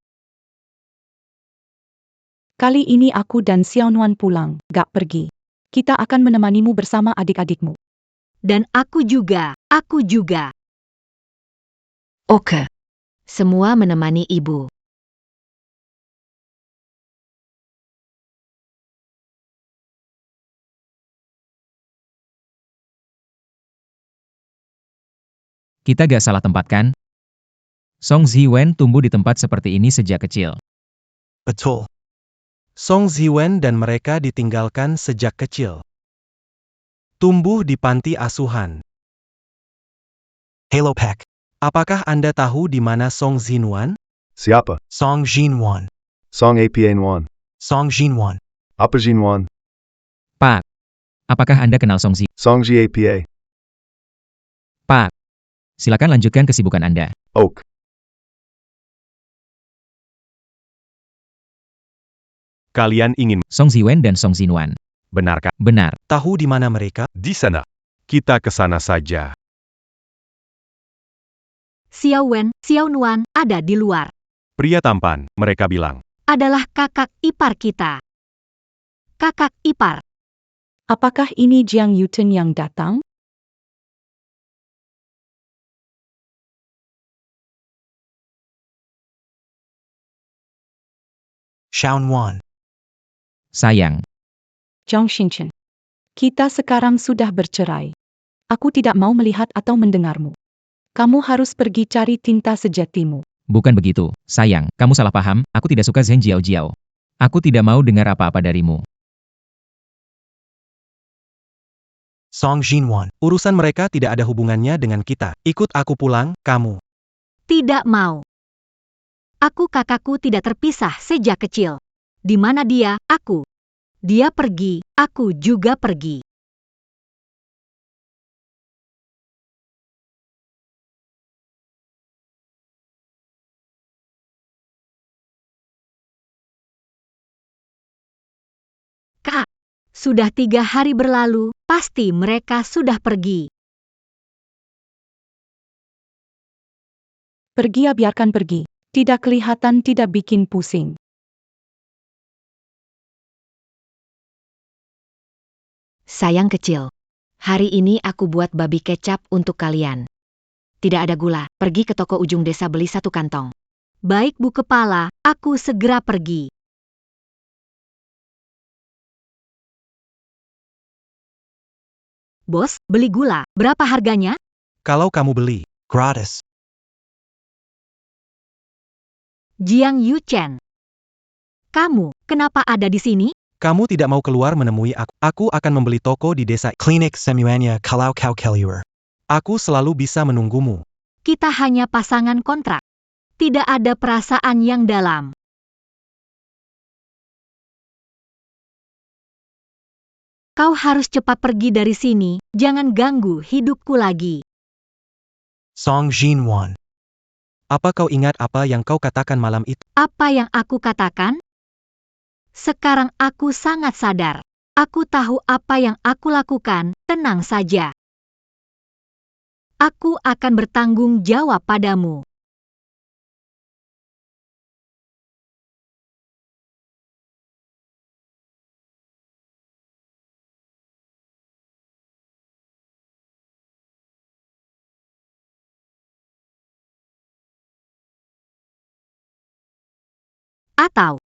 Kali ini aku dan Xiaonuan pulang, gak pergi. Kita akan menemanimu bersama adik-adikmu. Dan aku juga. Oke. Semua menemani ibu. Kita gak salah tempat kan? Song Ziwen tumbuh di tempat seperti ini sejak kecil. Betul. Song Ziwen dan mereka ditinggalkan sejak kecil. Tumbuh di panti asuhan. Halo Peck. Apakah Anda tahu di mana Song Zinuan? Siapa? Song Jinwan. Song APN1. Song Jinwan. Apa Jinwan? Pak, apakah Anda kenal Song Zi? Song GAPA. Pak, silakan lanjutkan kesibukan Anda. Oak. Kalian ingin Song Ziwen dan Song Zinuan. benarkah? Benar. Tahu di mana mereka? Di sana. Kita ke sana saja. Xiao Wen, Xiao Nuan ada di luar. Pria tampan, mereka bilang. Adalah kakak ipar kita. Kakak ipar. Apakah ini Jiang Yuten yang datang? Shaonuan. Sayang, Zhang Xinchen. Kita sekarang sudah bercerai. Aku tidak mau melihat atau mendengarmu. Kamu harus pergi cari tinta sejatimu. bukan begitu. Sayang, kamu salah paham, aku tidak suka Zhen Jiao Jiao. Aku tidak mau dengar apa-apa darimu. Song Jinwan. Urusan mereka tidak ada hubungannya dengan kita. Ikut aku pulang, kamu. Tidak mau. Aku kakakku tidak terpisah sejak kecil. Di mana dia, aku. Dia pergi, aku juga pergi. Kak, sudah 3 hari berlalu, pasti mereka sudah pergi. Pergi ya biarkan pergi. Tidak kelihatan tidak bikin pusing. Sayang kecil. Hari ini aku buat babi kecap untuk kalian. Tidak ada gula, pergi ke toko ujung desa beli 1 kantong. Baik Bu Kepala, aku segera pergi. Bos, beli gula, berapa harganya? Kalau kamu beli, Gratis. Jiang Yuchen. Kamu, kenapa ada di sini? kamu tidak mau keluar menemui aku. Aku akan membeli toko di desa. Klinik Semuanya Kalau Kau Keluar. Aku selalu bisa menunggumu. Kita hanya pasangan kontrak. Tidak ada perasaan yang dalam. Kau harus cepat pergi dari sini, jangan ganggu hidupku lagi. Song Jinwan. Apa kau ingat apa yang kau katakan malam itu? Apa yang aku katakan? Sekarang aku sangat sadar. Aku tahu apa yang aku lakukan, tenang saja. Aku akan bertanggung jawab padamu. Atau,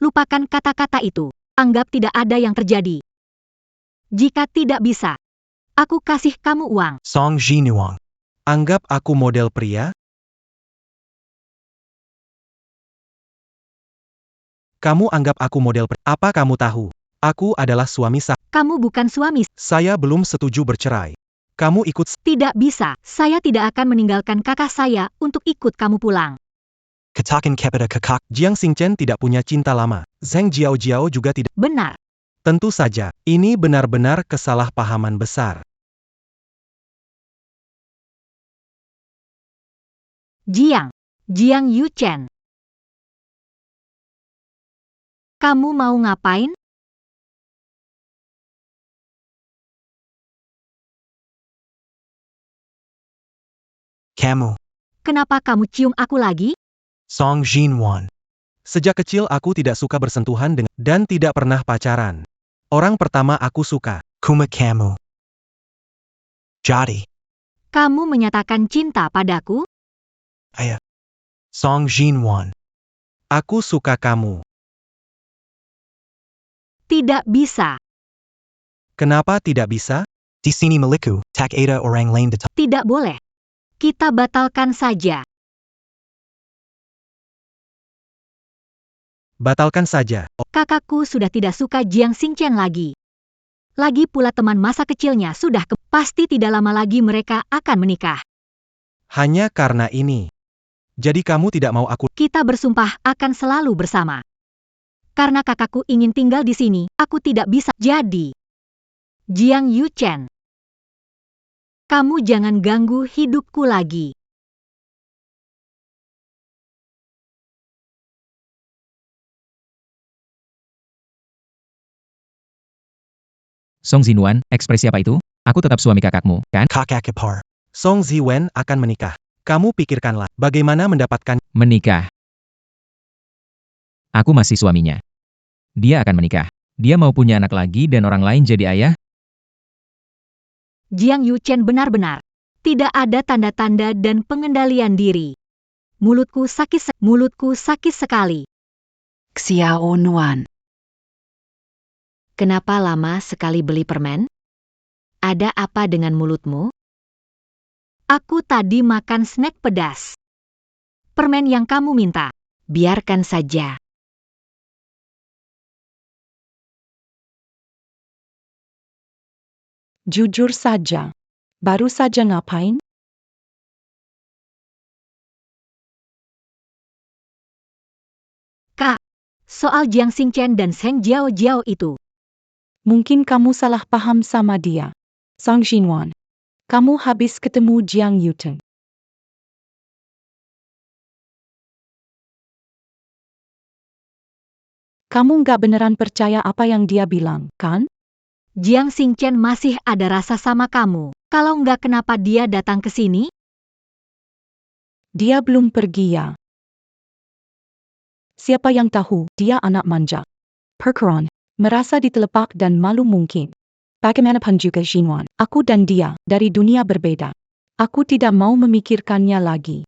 lupakan kata-kata itu, anggap tidak ada yang terjadi. Jika tidak bisa, aku kasih kamu uang. Song Jinuan. Anggap aku model pria? Kamu anggap aku model pria? Apa kamu tahu? Aku adalah suami sah. Kamu bukan suami. Saya belum setuju bercerai. Kamu ikut. Tidak bisa, saya tidak akan meninggalkan kakak saya untuk ikut kamu pulang. Katakan kepada kakak. Jiang Xingchen tidak punya cinta lama. Zheng Jiao juga tidak. Benar. Tentu saja, ini benar-benar kesalahpahaman besar. Jiang Yuchen. Kamu mau ngapain? Kamu. Kenapa kamu cium aku lagi? Song Jinwan. Sejak kecil aku tidak suka bersentuhan dengan dan tidak pernah pacaran. Orang pertama aku suka. Kuma kamu. Jadi. Kamu menyatakan cinta padaku? Ayah. Song Jinwan. Aku suka kamu. Tidak bisa. Kenapa tidak bisa? Di sini milikku, tak ada orang lain datang. Tidak boleh. Kita batalkan saja. Batalkan saja. Kakakku sudah tidak suka Jiang Xingchen lagi. Lagi pula teman masa kecilnya sudah pasti tidak lama lagi mereka akan menikah. Hanya karena ini. Jadi kamu tidak mau aku. Kita bersumpah akan selalu bersama. Karena kakakku ingin tinggal di sini, aku tidak bisa. Jadi, Jiang Yuchen, kamu jangan ganggu hidupku lagi. Song Jinwan, ekspresi apa itu? Aku tetap suami kakakmu, kan? Kakak ipar. Song Ziwen akan menikah. Kamu pikirkanlah, bagaimana mendapatkan. Menikah. Aku masih suaminya. Dia akan menikah. Dia mau punya anak lagi dan orang lain jadi ayah? Jiang Yuchen benar-benar tidak ada tanda-tanda dan pengendalian diri. Mulutku sakit sekali. Xiao Nuan. Kenapa lama sekali beli permen? Ada apa dengan mulutmu? Aku tadi makan snack pedas. Permen yang kamu minta. Biarkan saja. Jujur saja. Baru saja ngapain? Kak, soal Jiang Xingchen dan Zheng Jiao itu. Mungkin kamu salah paham sama dia. Song Jinwan. Kamu habis ketemu Jiang Yuchen. Kamu nggak beneran percaya apa yang dia bilang, kan? Jiang Xingchen masih ada rasa sama kamu. Kalau nggak kenapa dia datang ke sini? Dia belum pergi ya. Siapa yang tahu, dia anak manja. Perkeron, merasa ditelepak dan malu mungkin. Bagaimanapun juga Jinwan, aku dan dia, dari dunia berbeda. Aku tidak mau memikirkannya lagi.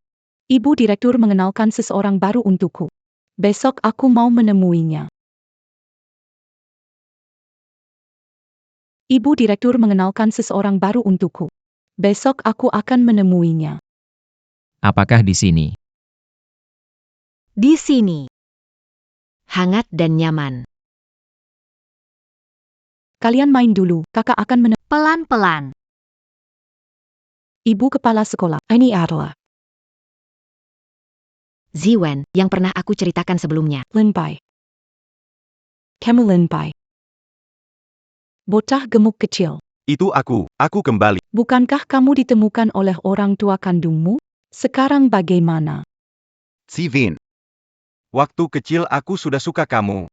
Ibu direktur mengenalkan seseorang baru untukku. Besok aku mau menemuinya. Ibu direktur mengenalkan seseorang baru untukku. Besok aku akan menemuinya. Apakah di sini? Di sini. Hangat dan nyaman. Kalian main dulu, kakak akan Pelan-pelan. Ibu kepala sekolah, ini adalah Ziwen, yang pernah aku ceritakan sebelumnya. Lin Bai. Kamu Lin Bai. Bocah gemuk kecil. Itu aku kembali. Bukankah kamu ditemukan oleh orang tua kandungmu? Sekarang bagaimana? Zivin. Waktu kecil aku sudah suka kamu.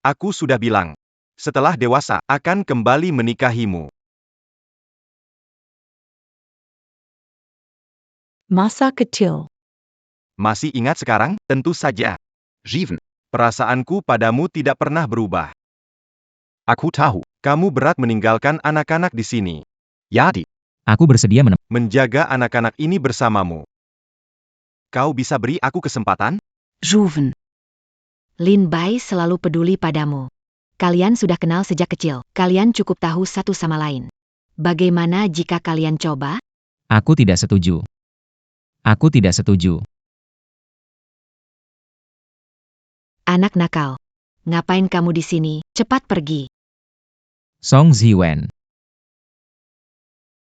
Aku sudah bilang. Setelah dewasa, akan kembali menikahimu. Masa kecil. Masih ingat sekarang? Tentu saja. Jiven. Perasaanku padamu tidak pernah berubah. Aku tahu. Kamu berat meninggalkan anak-anak di sini. Yadi. Aku bersedia Menjaga anak-anak ini bersamamu. Kau bisa beri aku kesempatan? Juven. Lin Bai selalu peduli padamu. Kalian sudah kenal sejak kecil. Kalian cukup tahu satu sama lain. Bagaimana jika kalian coba? Aku tidak setuju. Aku tidak setuju. Anak nakal. Ngapain kamu di sini? Cepat pergi. Song Ziwen.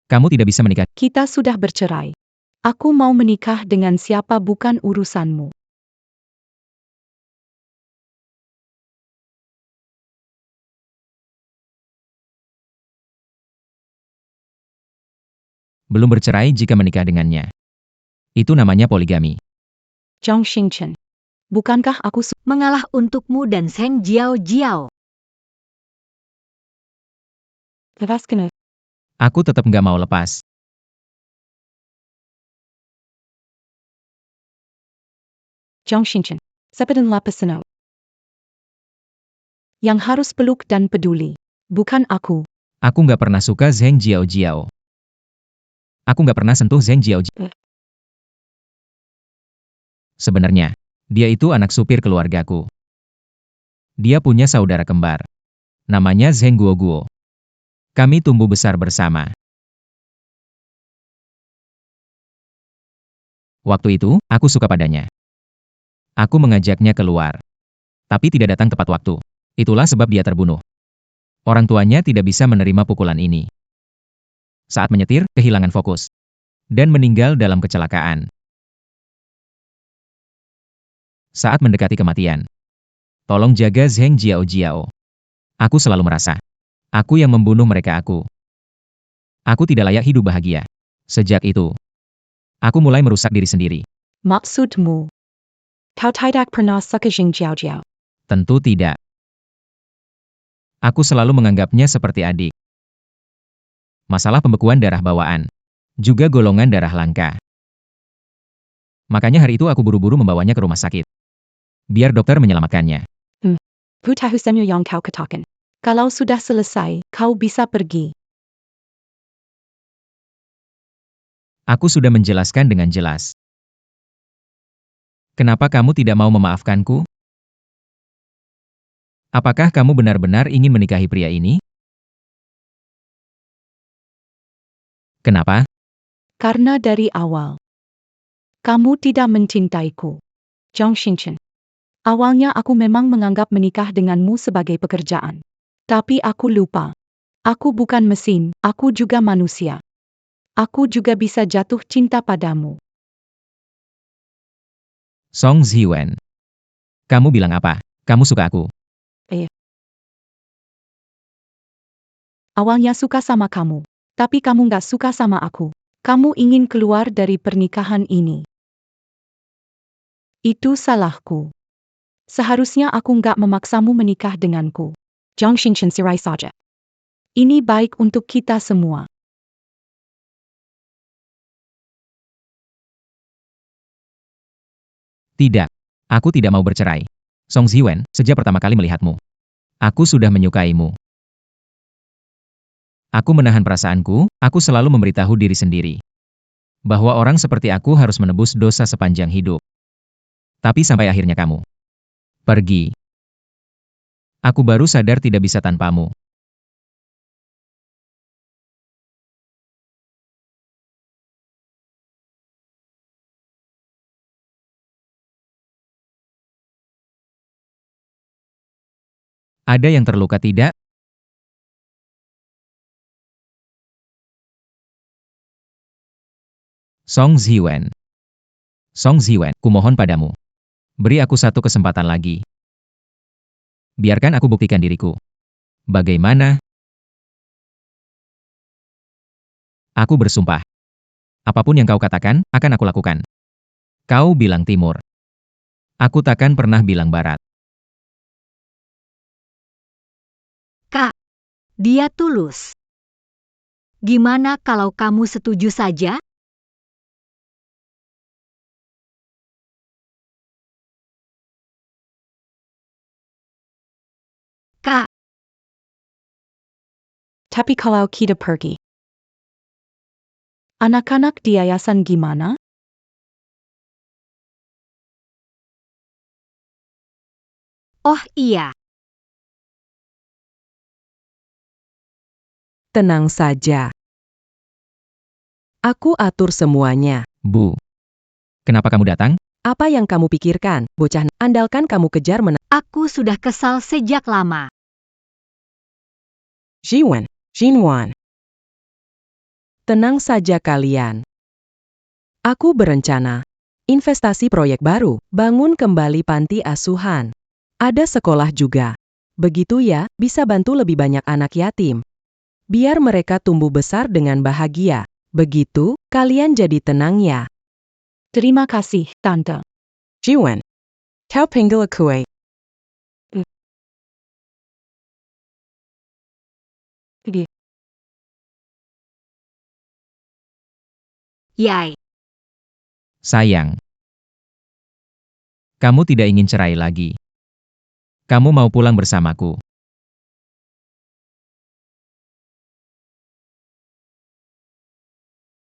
Kamu tidak bisa menikah. Kita sudah bercerai. Aku mau menikah dengan siapa bukan urusanmu. belum bercerai jika menikah dengannya. Itu namanya poligami. Zhang Xingchen. Bukankah aku Mengalah untukmu dan Zheng Jiao. lepaskan? Aku tetap nggak mau lepas. Zhang Xingchen. Sepadan lapasano. Yang harus peluk dan peduli. Bukan aku. Aku nggak pernah suka Zheng Jiao. Aku nggak pernah sentuh Zheng Jiao. Sebenarnya, dia itu anak supir keluargaku. Dia punya saudara kembar. Namanya Zheng Guoguo. Kami tumbuh besar bersama. Waktu itu, aku suka padanya. Aku mengajaknya keluar. Tapi tidak datang tepat waktu. Itulah sebab dia terbunuh. Orang tuanya tidak bisa menerima pukulan ini. Saat menyetir, kehilangan fokus. Dan meninggal dalam kecelakaan. Saat mendekati kematian. Tolong jaga Zheng Jiao. Aku selalu merasa. Aku yang membunuh mereka. Aku tidak layak hidup bahagia. Sejak itu, aku mulai merusak diri sendiri. Maksudmu? Kau tidak pernah suka Zheng Jiao. Tentu tidak. Aku selalu menganggapnya seperti adik. Masalah pembekuan darah bawaan. Juga golongan darah langka. Makanya hari itu aku buru-buru membawanya ke rumah sakit. Biar dokter menyelamatkannya. Putahu semyo yang kau katakan. Kalau sudah selesai, kau bisa pergi. Aku sudah menjelaskan dengan jelas. Kenapa kamu tidak mau memaafkanku? Apakah kamu benar-benar ingin menikahi pria ini? Kenapa? Karena dari awal, kamu tidak mencintaiku. Zhang Xingchen. Awalnya aku memang menganggap menikah denganmu sebagai pekerjaan. Tapi aku lupa. Aku bukan mesin, aku juga manusia. Aku juga bisa jatuh cinta padamu. Song Ziwen. Kamu bilang apa? Kamu suka aku? Awalnya suka sama kamu. Tapi kamu gak suka sama aku. Kamu ingin keluar dari pernikahan ini. Itu salahku. Seharusnya aku nggak memaksamu menikah denganku. Zhang Xingchen sirai saja. Ini baik untuk kita semua. Tidak. Aku tidak mau bercerai. Song Ziwen, sejak pertama kali melihatmu. Aku sudah menyukaimu. Aku menahan perasaanku, aku selalu memberitahu diri sendiri. Bahwa orang seperti aku harus menebus dosa sepanjang hidup. Tapi sampai akhirnya kamu pergi. Aku baru sadar tidak bisa tanpamu. Ada yang terluka tidak? Song Ziwen. Song Ziwen, kumohon padamu. Beri aku satu kesempatan lagi. Biarkan aku buktikan diriku. Bagaimana? Aku bersumpah. Apapun yang kau katakan, akan aku lakukan. Kau bilang timur. Aku takkan pernah bilang barat. Kak, dia tulus. Gimana kalau kamu setuju saja? Kak, Tapi kalau kita pergi. Anak-anak di yayasan gimana? oh iya. Tenang saja. Aku atur semuanya. Bu. Kenapa kamu datang? Apa yang kamu pikirkan, bocah? Andalkan kamu kejar Aku sudah kesal sejak lama. Xinwan. Tenang saja kalian. Aku berencana. Investasi proyek baru, bangun kembali panti asuhan. Ada sekolah juga. Begitu ya, bisa bantu lebih banyak anak yatim. Biar mereka tumbuh besar dengan bahagia. Begitu, kalian jadi tenang ya. Terima kasih, Tante. Jiwan. Kau panggil aku. Yai. Sayang. Kamu tidak ingin cerai lagi. Kamu mau pulang bersamaku.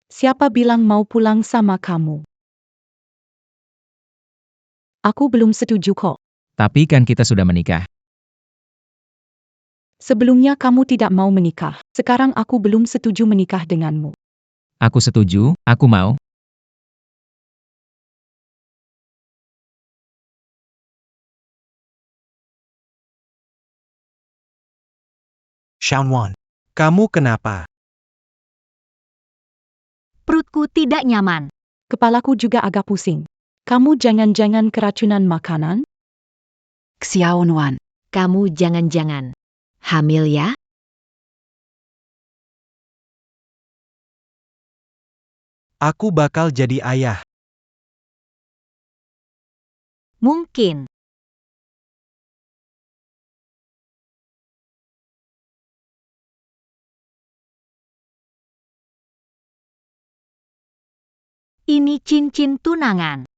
Siapa bilang mau pulang sama kamu? Aku belum setuju kok. Tapi kan kita sudah menikah. Sebelumnya kamu tidak mau menikah. Sekarang aku belum setuju menikah denganmu. Aku setuju, aku mau. Shaunwan. Kamu kenapa? Perutku tidak nyaman. Kepalaku juga agak pusing. Kamu jangan-jangan keracunan makanan? Xiaonuan. Kamu jangan-jangan hamil ya? Aku bakal jadi ayah. Mungkin. Ini cincin tunangan.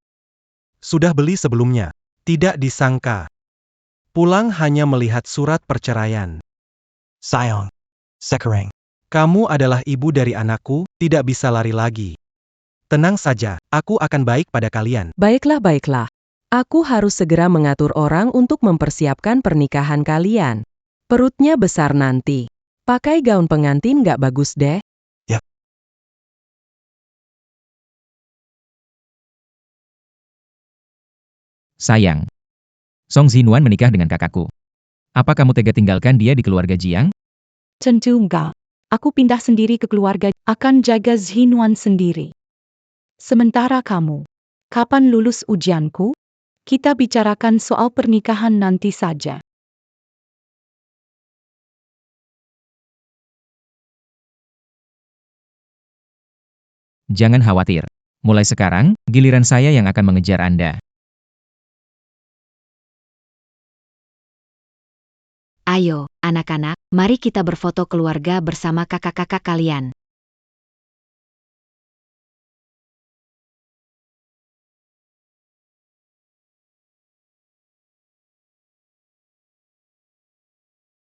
Sudah beli sebelumnya. Tidak disangka. Pulang hanya melihat surat perceraian. Sayang. Sekarang. Kamu adalah ibu dari anakku, tidak bisa lari lagi. Tenang saja, aku akan baik pada kalian. Baiklah, baiklah. Aku harus segera mengatur orang untuk mempersiapkan pernikahan kalian. Perutnya besar nanti. Pakai gaun pengantin nggak bagus deh. Sayang. Song Zinuan menikah dengan kakakku. Apa kamu tega tinggalkan dia di keluarga Jiang? Tentu enggak. Aku pindah sendiri ke keluarga, akan jaga Zhinuan sendiri. Sementara kamu, kapan lulus ujianku? Kita bicarakan soal pernikahan nanti saja. Jangan khawatir. Mulai sekarang, giliran saya yang akan mengejar Anda. Ayo, anak-anak, mari kita berfoto keluarga bersama kakak-kakak kalian.